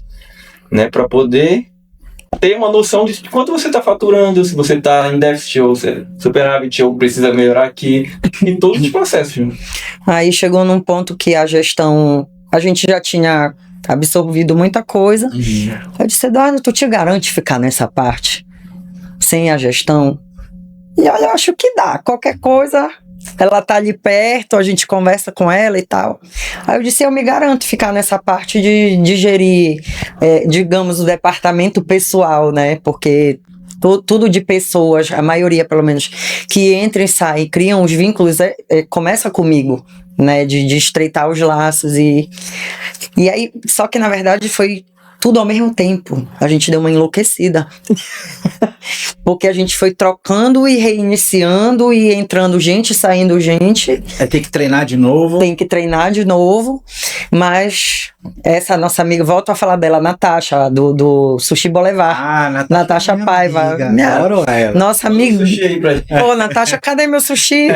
né, para poder ter uma noção de quanto você está faturando, se você está em déficit ou superávit ou precisa melhorar aqui, em todos os processos. Aí chegou num ponto que a gestão, a gente já tinha absorvido muita coisa. Eu disse, Eduardo, tu te garante ficar nessa parte sem a gestão? E olha, eu acho que dá. Qualquer coisa, ela tá ali perto, a gente conversa com ela e tal. Aí eu disse, eu me garanto ficar nessa parte de gerir, digamos, o departamento pessoal, né? Porque tudo de pessoas, a maioria pelo menos, que entra e sai, criam os vínculos, começa comigo, né, de estreitar os laços e aí, só que na verdade foi tudo ao mesmo tempo, a gente deu uma enlouquecida, porque a gente foi trocando e reiniciando e entrando gente, saindo gente. Tem que treinar de novo. Mas essa nossa amiga, volto a falar dela, Natasha, do Sushi Boulevard. Natasha Paiva. Adoro ela. Nossa amiga. Pô, Natasha, cadê meu sushi?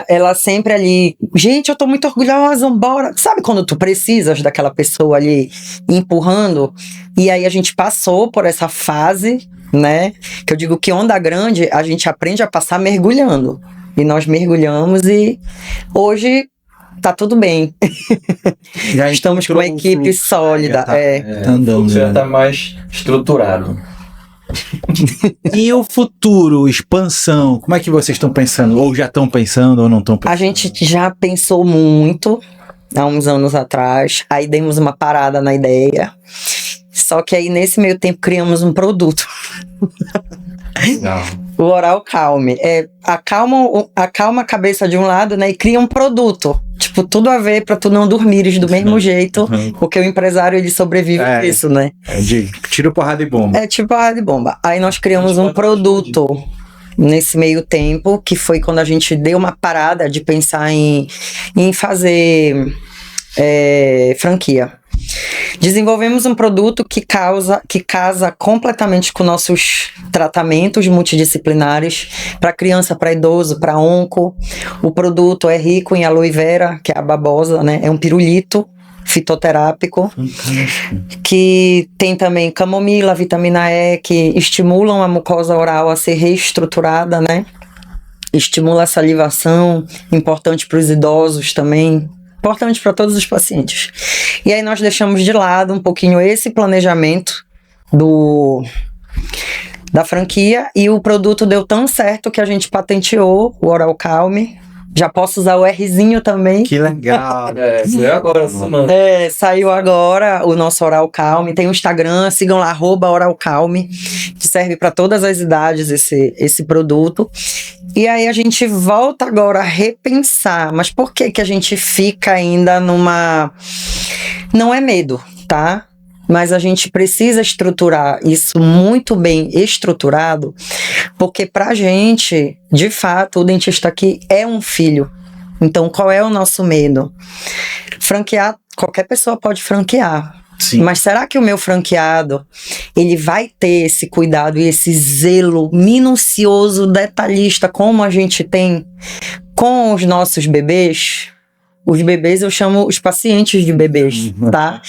ela sempre ali, gente, eu tô muito orgulhosa, bora. Sabe quando tu precisas daquela pessoa ali empurrando? E aí a gente passou por essa fase, né? Que eu digo que onda grande a gente aprende a passar mergulhando. E nós mergulhamos e hoje tá tudo bem. Já estamos com uma equipe sólida. Já tá mais estruturado. E o futuro, expansão, como é que vocês estão pensando? Ou já estão pensando ou não estão pensando? A gente já pensou muito há uns anos atrás, aí demos uma parada na ideia. Só que aí nesse meio tempo criamos um produto. Não. O Oral Calme. Acalma a cabeça de um lado, né? E cria um produto. Tipo, tudo a ver pra tu não dormires do mesmo jeito. Porque o empresário, ele sobrevive disso, né? Tiro, porrada e bomba. Tipo porrada e bomba. Aí nós criamos um produto nesse meio tempo, que foi quando a gente deu uma parada de pensar em fazer franquia. Desenvolvemos um produto que casa completamente com nossos tratamentos multidisciplinares para criança, para idoso, para onco. O produto é rico em aloe vera, que é a babosa, né? É um pirulito fitoterápico, que tem também camomila, vitamina E, que estimulam a mucosa oral a ser reestruturada, né? Estimula a salivação, importante para os idosos também. Importante para todos os pacientes. E aí nós deixamos de lado um pouquinho esse planejamento da franquia, e o produto deu tão certo que a gente patenteou o Oral Calm. Já posso usar o Rzinho também. Que legal. Saiu agora, semana. Saiu agora o nosso Oral Calm. Tem o Instagram, sigam lá, @Oral Calm, que serve para todas as idades esse produto. E aí a gente volta agora a repensar, mas por que a gente fica ainda numa... Não é medo, tá? Mas a gente precisa estruturar isso muito bem estruturado, porque pra gente, de fato, o dentista aqui é um filho. Então, qual é o nosso medo? Franquear, qualquer pessoa pode franquear. Sim. Mas será que o meu franqueado, ele vai ter esse cuidado e esse zelo minucioso, detalhista, como a gente tem com os nossos bebês? Os bebês eu chamo os pacientes de bebês, tá?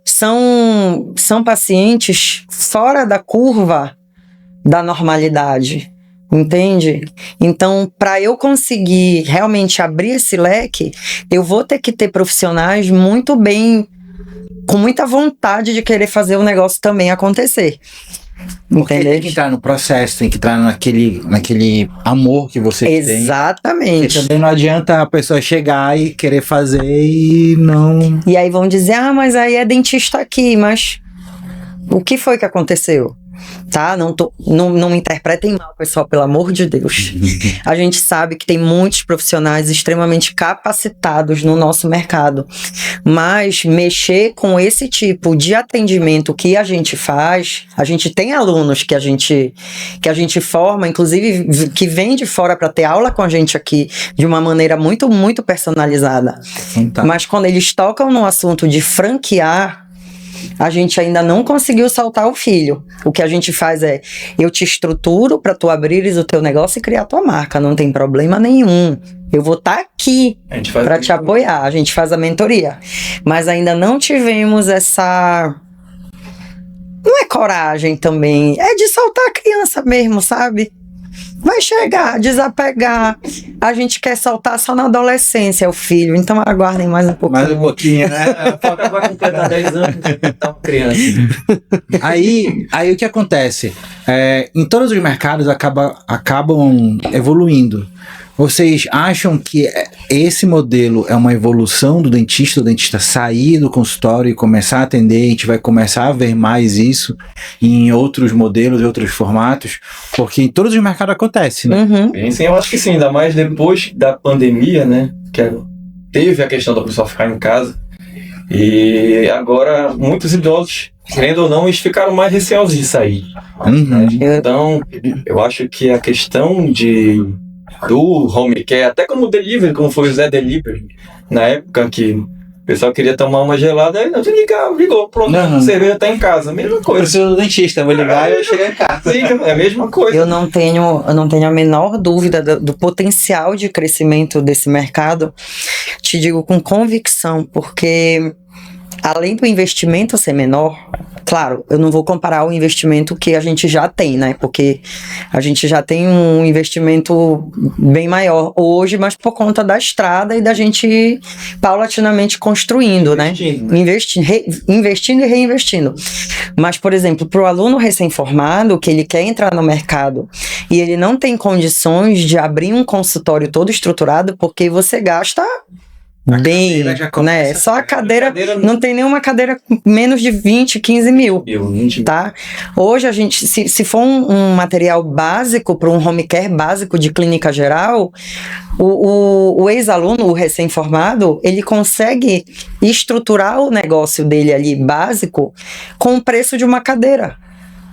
São pacientes fora da curva da normalidade, entende? Então, para eu conseguir realmente abrir esse leque, eu vou ter que ter profissionais muito bem, com muita vontade de querer fazer o negócio também acontecer. Porque Entendeu? tem que entrar no processo, tem que entrar naquele amor que você tem. Exatamente. Porque também não adianta a pessoa chegar e querer fazer e não... E aí vão dizer, mas aí é dentista aqui, mas o que foi que aconteceu? Tá? Não me interpretem mal, pessoal, pelo amor de Deus. A gente sabe que tem muitos profissionais extremamente capacitados no nosso mercado, mas mexer com esse tipo de atendimento que a gente faz, a gente tem alunos que a gente forma, inclusive que vem de fora para ter aula com a gente aqui de uma maneira muito, muito personalizada. Mas quando eles tocam no assunto de franquear, a gente ainda não conseguiu soltar o filho. O que a gente faz é, eu te estruturo para tu abrires o teu negócio e criar tua marca, não tem problema nenhum. Eu vou estar aqui para te apoiar, a gente faz a mentoria. Mas ainda não tivemos essa... Não é coragem também, é de soltar a criança mesmo, sabe? Vai chegar, desapegar. A gente quer soltar só na adolescência o filho, então aguardem mais um pouquinho. Mais um pouquinho, né? Vai completar 10 anos, tá uma criança. Aí o que acontece? Em todos os mercados acabam evoluindo. Vocês acham que esse modelo é uma evolução do dentista sair do consultório e começar a atender? A gente vai começar a ver mais isso em outros modelos, em outros formatos? Porque em todos os mercados acontece, né? Uhum. Sim, eu acho que sim, ainda mais depois da pandemia, né? Que teve a questão da pessoa ficar em casa. E agora muitos idosos, querendo ou não, eles ficaram mais receosos de sair. Uhum. Então, eu acho que a questão do home care, até como delivery, como foi o Zé Delivery, na época que o pessoal queria tomar uma gelada, aí ligou, pronto, a cerveja tá em casa, mesma coisa. Eu preciso do dentista, vou ligar e eu chegar em casa. Sim, é a mesma coisa. Eu não tenho a menor dúvida do potencial de crescimento desse mercado, te digo com convicção, porque além do investimento ser menor, claro, eu não vou comparar o investimento que a gente já tem, né? Porque a gente já tem um investimento bem maior hoje, mas por conta da estrada e da gente ir paulatinamente construindo, né? Investindo e reinvestindo. Mas, por exemplo, para o aluno recém-formado, que ele quer entrar no mercado e ele não tem condições de abrir um consultório todo estruturado, porque você gasta... bem, né? Só a cadeira, não tem nenhuma cadeira com menos de 20, 15 mil, tá? Hoje a gente, se for um material básico para um home care básico de clínica geral, o ex-aluno, o recém-formado, ele consegue estruturar o negócio dele ali básico com o preço de uma cadeira.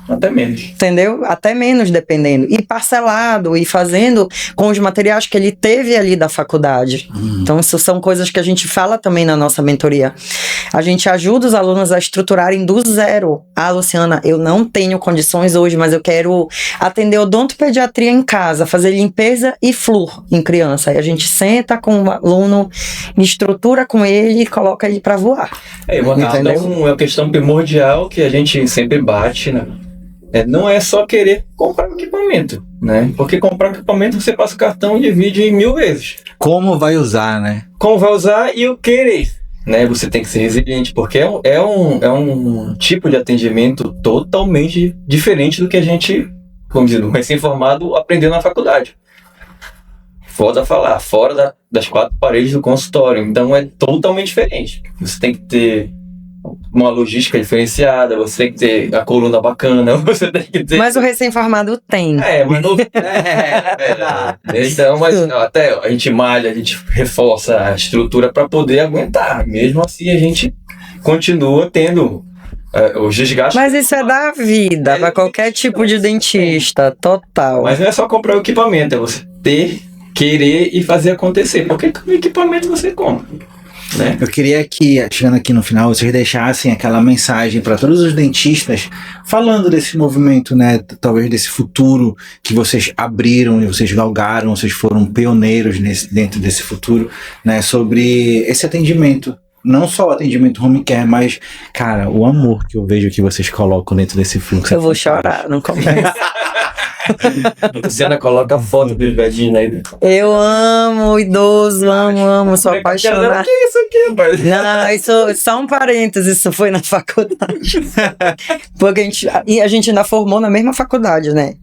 Até menos. Entendeu? Até menos, dependendo. E parcelado, e fazendo com os materiais que ele teve ali da faculdade. Então, isso são coisas que a gente fala também na nossa mentoria. A gente ajuda os alunos a estruturarem do zero. Luciana, eu não tenho condições hoje, mas eu quero atender odontopediatria em casa, fazer limpeza e flúor em criança. Aí a gente senta com o aluno, estrutura com ele e coloca ele para voar. É uma questão primordial que a gente sempre bate, né? Não é só querer comprar um equipamento, né? Porque comprar um equipamento você passa o cartão e divide em 1000 vezes. Como vai usar, né? Como vai usar e o querer, né? Você tem que ser resiliente, porque é um tipo de atendimento totalmente diferente do que a gente como diz, um recém-formado aprendeu na faculdade. Foda falar, fora das 4 paredes do consultório. Então é totalmente diferente. Você tem que ter uma logística diferenciada, você tem que ter a coluna bacana, você tem que ter... Mas o recém-formado tem. Mas não... Então, mas até a gente malha, a gente reforça a estrutura para poder aguentar. Mesmo assim, a gente continua tendo os desgastes. Mas isso é da vida, para qualquer tipo de dentista, total. Mas não é só comprar o equipamento, é você querer e fazer acontecer. Porque o equipamento você compra, né? Eu queria que, chegando aqui no final, vocês deixassem aquela mensagem para todos os dentistas, falando desse movimento, né? Talvez desse futuro que vocês abriram e vocês galgaram, vocês foram pioneiros dentro desse futuro, né? Sobre esse atendimento. Não só o atendimento home care, mas, cara, o amor que eu vejo que vocês colocam dentro desse fluxo. Eu vou chorar, não começa. Luciana coloca a foto do velhinho aí. Eu amo o idoso, amo, sou apaixonada. O que é isso aqui, rapaz? Não, isso, só um parênteses, isso foi na faculdade. Porque a gente ainda formou na mesma faculdade, né?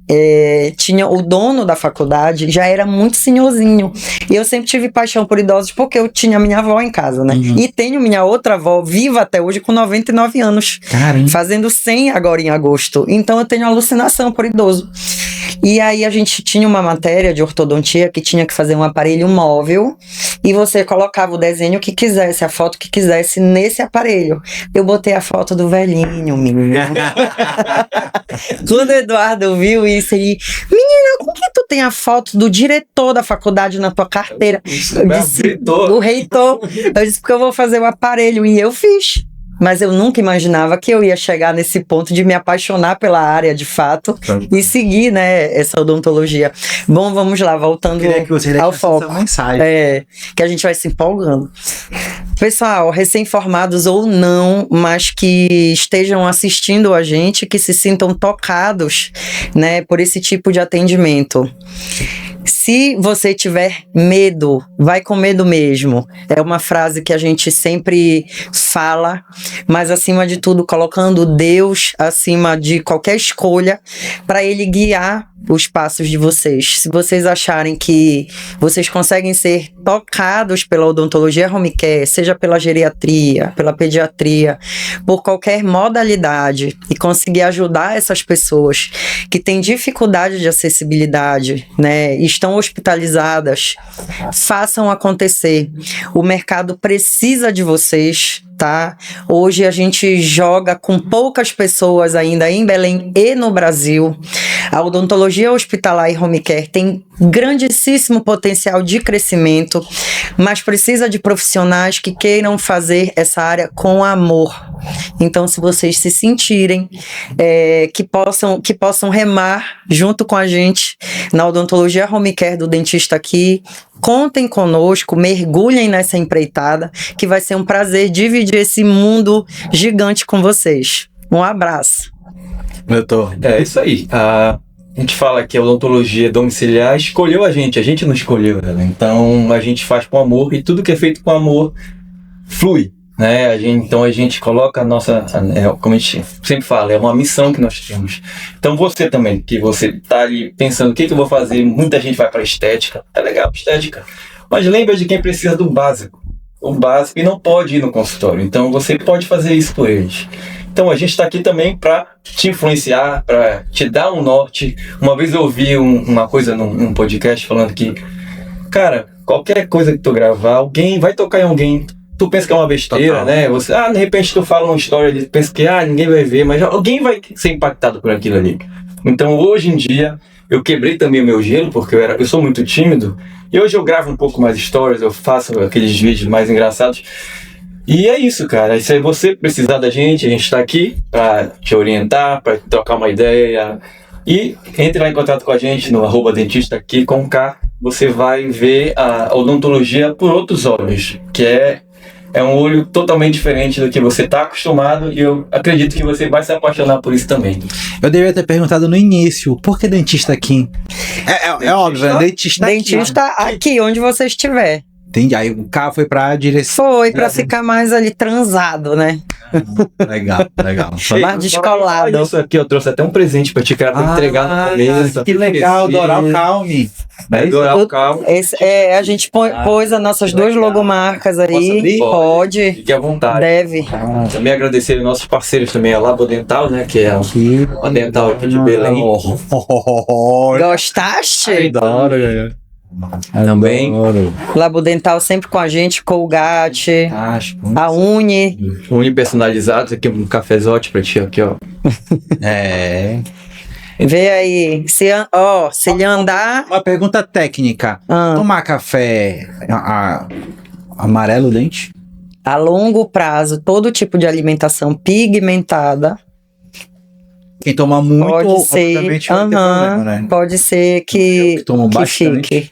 Tinha o dono da faculdade, já era muito senhorzinho. E eu sempre tive paixão por idosos, porque eu tinha minha avó em casa, né? Uhum. E tenho minha outra avó viva até hoje com 99 anos. Caramba. Fazendo 100 agora em agosto. Então eu tenho alucinação por idoso. E aí a gente tinha uma matéria de ortodontia que tinha que fazer um aparelho móvel e você colocava o desenho que quisesse, a foto que quisesse nesse aparelho. Eu botei a foto do velhinho, menino. Quando o Eduardo viu isso, ele... Menina, como que tu tem a foto do diretor da faculdade na tua carteira? Eu disse, do reitor. Eu disse, porque eu vou fazer o aparelho. E eu fiz. Mas eu nunca imaginava que eu ia chegar nesse ponto de me apaixonar pela área, de fato, e seguir, né, essa odontologia. Bom, vamos lá, voltando ao foco. Essa mensagem. Que a gente vai se empolgando. Pessoal, recém-formados ou não, mas que estejam assistindo a gente, que se sintam tocados, né, por esse tipo de atendimento. Se você tiver medo, vai com medo mesmo. É uma frase que a gente sempre fala, mas acima de tudo colocando Deus acima de qualquer escolha para Ele guiar os passos de vocês. Se vocês acharem que vocês conseguem ser tocados pela odontologia home care, seja pela geriatria, pela pediatria, por qualquer modalidade, e conseguir ajudar essas pessoas que têm dificuldade de acessibilidade, né, estão hospitalizadas, façam acontecer. O mercado precisa de vocês, tá? Hoje a gente joga com poucas pessoas ainda em Belém e no Brasil. A odontologia hospitalar e home care tem grandíssimo potencial de crescimento, mas precisa de profissionais que queiram fazer essa área com amor. Então, se vocês se sentirem que possam remar junto com a gente na odontologia home care do dentista aqui, contem conosco, mergulhem nessa empreitada, que vai ser um prazer dividir esse mundo gigante com vocês. Um abraço. É isso aí. A gente fala que a odontologia domiciliar escolheu a gente não escolheu ela. Então a gente faz com amor e tudo que é feito com amor flui, né? Então a gente coloca a nossa, como a gente sempre fala, é uma missão que nós temos. Então você também, que você tá ali pensando o que eu vou fazer, muita gente vai para estética, é legal estética, mas lembra de quem precisa do básico. O básico e não pode ir no consultório. Então você pode fazer isso por eles. Então a gente está aqui também para te influenciar, para te dar um norte. Uma vez eu ouvi uma coisa num podcast falando que, cara, qualquer coisa que tu gravar, alguém vai tocar em alguém. Tu pensa que é uma besteira, total, né? Você, de repente tu fala uma história, pensa que ninguém vai ver, mas alguém vai ser impactado por aquilo ali. Então hoje em dia eu quebrei também o meu gelo, porque eu sou muito tímido. E hoje eu gravo um pouco mais stories, eu faço aqueles vídeos mais engraçados. E é isso, cara. E se você precisar da gente, a gente está aqui para te orientar, para trocar uma ideia. E entre lá em contato com a gente no @dentista aqui com K. Você vai ver a odontologia por outros olhos, que é um olho totalmente diferente do que você está acostumado, e eu acredito que você vai se apaixonar por isso também. Eu deveria ter perguntado no início, por que dentista aqui? É óbvio, né? Dentista aqui, onde você estiver. Entendi. Aí o carro foi pra direção. Foi pra ficar mais ali transado, né? Legal. Mais descolado. Isso aqui eu trouxe até um presente pra te entregar no mesa. Que legal, Doral Calme. Doral Calme. A gente pôs as nossas duas logomarcas aí. Pode. Fique à vontade. Deve. Também agradecer aos nossos parceiros também, a Labo Dental, né? Que é uma dental aqui de Belém. Gostaste? Adoro. Também. Labo Dental sempre com a gente, Colgate, a Uni. Uni personalizados, aqui um cafezote pra ti, aqui, ó. Vê aí, se ele andar... Uma pergunta técnica. Tomar café amarelo dente? A longo prazo, todo tipo de alimentação pigmentada... Quem toma muito, pode ser, obviamente, vai ter problema, né? Pode ser que bastante. fique.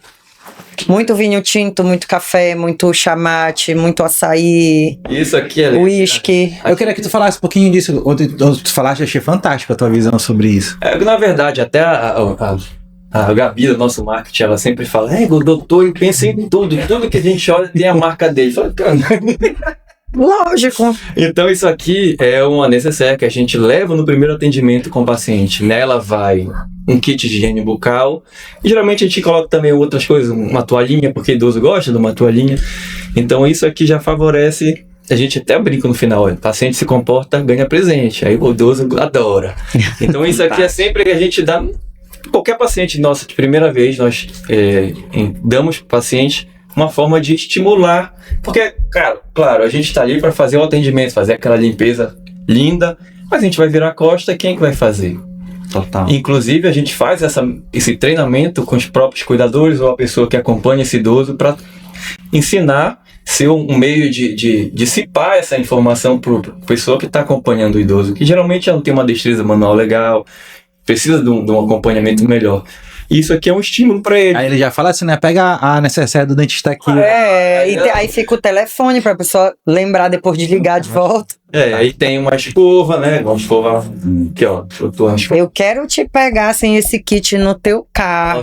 Muito vinho tinto, muito café, muito chamate, muito açaí. Isso aqui é uísque. Eu queria que tu falasse um pouquinho disso. Ontem tu falaste, achei fantástico a tua visão sobre isso. Na verdade, até a Gabi do nosso marketing, ela sempre fala: o doutor, ele pensa em tudo que a gente olha tem a marca dele. Fala, lógico. Então isso aqui é uma necessaire que a gente leva no primeiro atendimento com o paciente. Nela vai um kit de higiene bucal. E geralmente a gente coloca também outras coisas, uma toalhinha, porque idoso gosta de uma toalhinha. Então isso aqui já favorece. A gente até brinca no final, o paciente se comporta, ganha presente. Aí o idoso adora. Então isso aqui é sempre que a gente dá. Qualquer paciente nossa de primeira vez, nós damos para o paciente uma forma de estimular, porque, cara, claro, a gente está ali para fazer o atendimento, fazer aquela limpeza linda, mas a gente vai virar a costa, quem é que vai fazer? Total. Inclusive, a gente faz esse treinamento com os próprios cuidadores ou a pessoa que acompanha esse idoso para ensinar, ser um meio de dissipar essa informação para a pessoa que está acompanhando o idoso, que geralmente não tem uma destreza manual legal, precisa de um acompanhamento melhor. Isso aqui é um estímulo para ele. Aí ele já fala assim, né? Pega a necessaire do dentista aqui. Aí fica o telefone para a pessoa lembrar depois de ligar de volta. Aí tem uma escova, né? Uma escova aqui, ó. Eu quero te pegar sem esse kit no teu carro.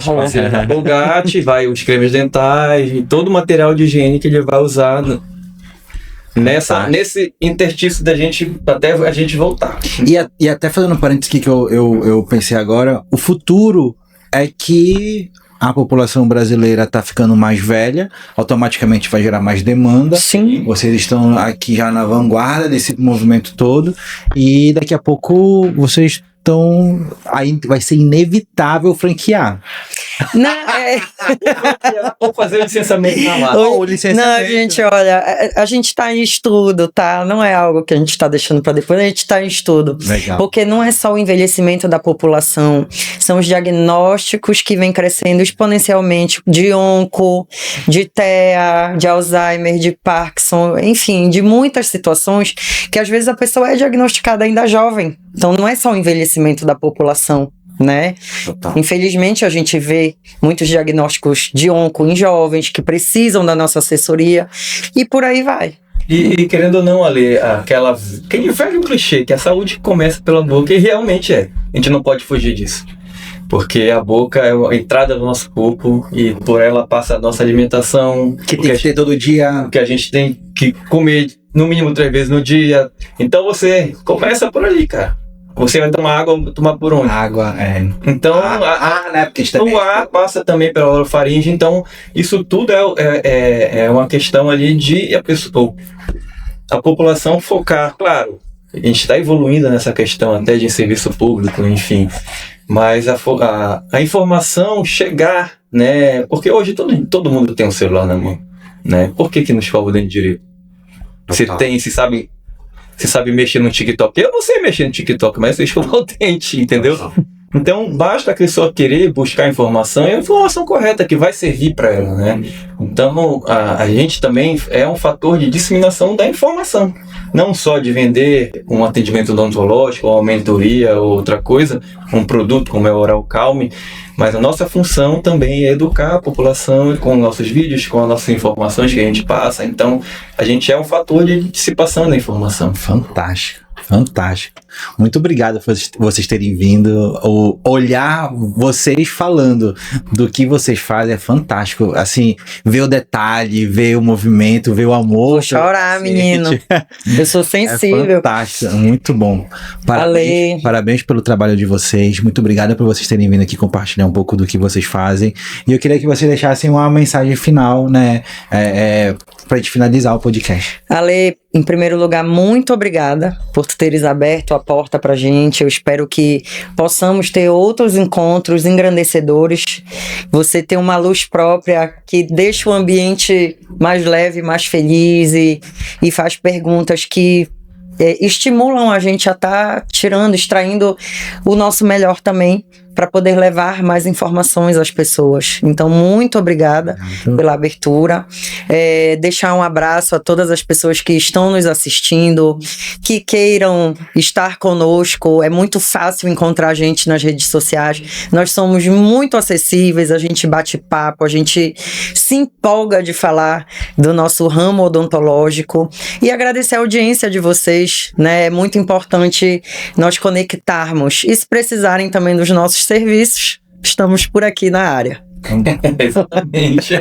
Colgate, vai os cremes dentais e todo o material de higiene que ele vai usar nesse interstício da gente, até a gente voltar. E até fazendo um parênteses aqui que eu pensei agora, o futuro é que a população brasileira está ficando mais velha, automaticamente vai gerar mais demanda. Sim. Vocês estão aqui já na vanguarda desse movimento todo e daqui a pouco vocês estão... Aí vai ser inevitável franquear. Vou fazer o licenciamento na marca. Não, gente, olha, a gente está em estudo, tá? Não é algo que a gente está deixando para depois, a gente está em estudo. Legal. Porque não é só o envelhecimento da população, são os diagnósticos que vêm crescendo exponencialmente de onco, de TEA, de Alzheimer, de Parkinson, enfim, de muitas situações que às vezes a pessoa é diagnosticada ainda jovem. Então não é só o envelhecimento da população, né? Total. Infelizmente a gente vê muitos diagnósticos de onco em jovens que precisam da nossa assessoria e por aí vai. E querendo ou não, Ale, aquele velho clichê que a saúde começa pela boca, e realmente é. A gente não pode fugir disso. Porque a boca é a entrada do nosso corpo e por ela passa a nossa alimentação. Que tem que ter todo dia. Que a gente tem que comer no mínimo 3 vezes no dia. Então você começa por ali, cara. Você vai tomar água, tomar por onde? Água, Então, né? Porque o ar passa também pela orofaringe, então isso tudo é uma questão ali de a população focar. Claro, a gente está evoluindo nessa questão até de serviço público, enfim, mas a informação chegar, né? Porque hoje todo mundo tem um celular na mão, né? Por que não escova o dente direito? Você sabe mexer no TikTok. Eu não sei mexer no TikTok, mas eu escovo o dente, entendeu? Então, basta a pessoa querer buscar informação e a informação correta que vai servir para ela, né? Então, a gente também é um fator de disseminação da informação. Não só de vender um atendimento odontológico, ou uma mentoria, ou outra coisa, um produto como é o Oral Calme, mas a nossa função também é educar a população com nossos vídeos, com as nossas informações que a gente passa. Então, a gente é um fator de dissipação da informação. Fantástico. Fantástico. Muito obrigado por vocês terem vindo. Olhar vocês falando do que vocês fazem é fantástico. Assim, ver o detalhe, ver o movimento, ver o amor. Vou chorar, menino. Eu sou sensível. É fantástico, muito bom. Parabéns pelo trabalho de vocês. Muito obrigado por vocês terem vindo aqui compartilhar um pouco do que vocês fazem. E eu queria que vocês deixassem uma mensagem final, né? Pra gente finalizar o podcast. Ale, em primeiro lugar, muito obrigada por teres aberto a porta pra gente. Eu espero que possamos ter outros encontros engrandecedores. Você tem uma luz própria que deixa o ambiente mais leve, mais feliz e faz perguntas que estimulam a gente a estar extraindo o nosso melhor também, para poder levar mais informações às pessoas. Então, muito obrigada pela abertura. Deixar um abraço a todas as pessoas que estão nos assistindo, que queiram estar conosco. É muito fácil encontrar a gente nas redes sociais. Nós somos muito acessíveis, a gente bate papo, a gente se empolga de falar do nosso ramo odontológico. E agradecer a audiência de vocês, né? É muito importante nós conectarmos. E se precisarem também dos nossos serviços, estamos por aqui na área. Exatamente.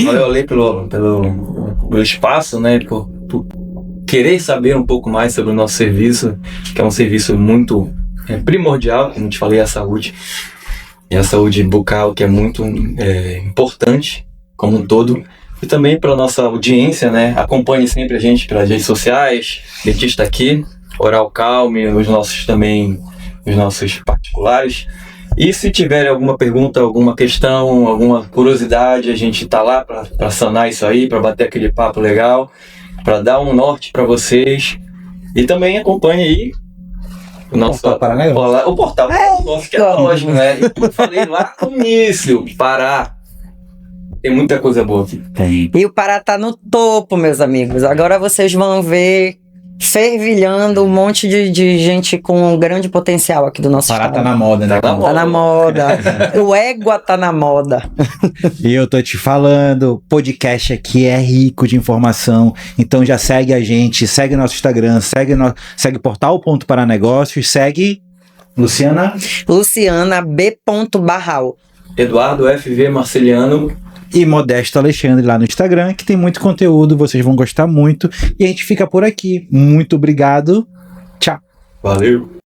Valeu, Ale, pelo espaço, né? Por querer saber um pouco mais sobre o nosso serviço, que é um serviço muito primordial, como te falei, a saúde. E a saúde bucal, que é muito importante, como um todo. E também para a nossa audiência, né? Acompanhe sempre a gente pelas redes sociais, Dentista Aqui, Oral Calme, os nossos particulares. E se tiver alguma pergunta, alguma questão, alguma curiosidade, a gente tá lá para sanar isso aí, para bater aquele papo legal, para dar um norte para vocês. E também acompanhe aí o nosso portal nosso, que é lógico, né? Eu falei lá no início, Pará. Tem muita coisa boa aqui. E o Pará tá no topo, meus amigos. Agora vocês vão ver fervilhando um monte de gente com um grande potencial aqui do nosso Pará estado. tá na moda, né? Tá na moda. O égua tá na moda. E eu tô te falando, o podcast aqui é rico de informação, então já segue a gente, segue nosso Instagram, segue portal.paranegócios, segue Luciana B. Barral. Eduardo FV Marceliano e Modesto Alexandre lá no Instagram, que tem muito conteúdo, vocês vão gostar muito. E a gente fica por aqui. Muito obrigado. Tchau. Valeu.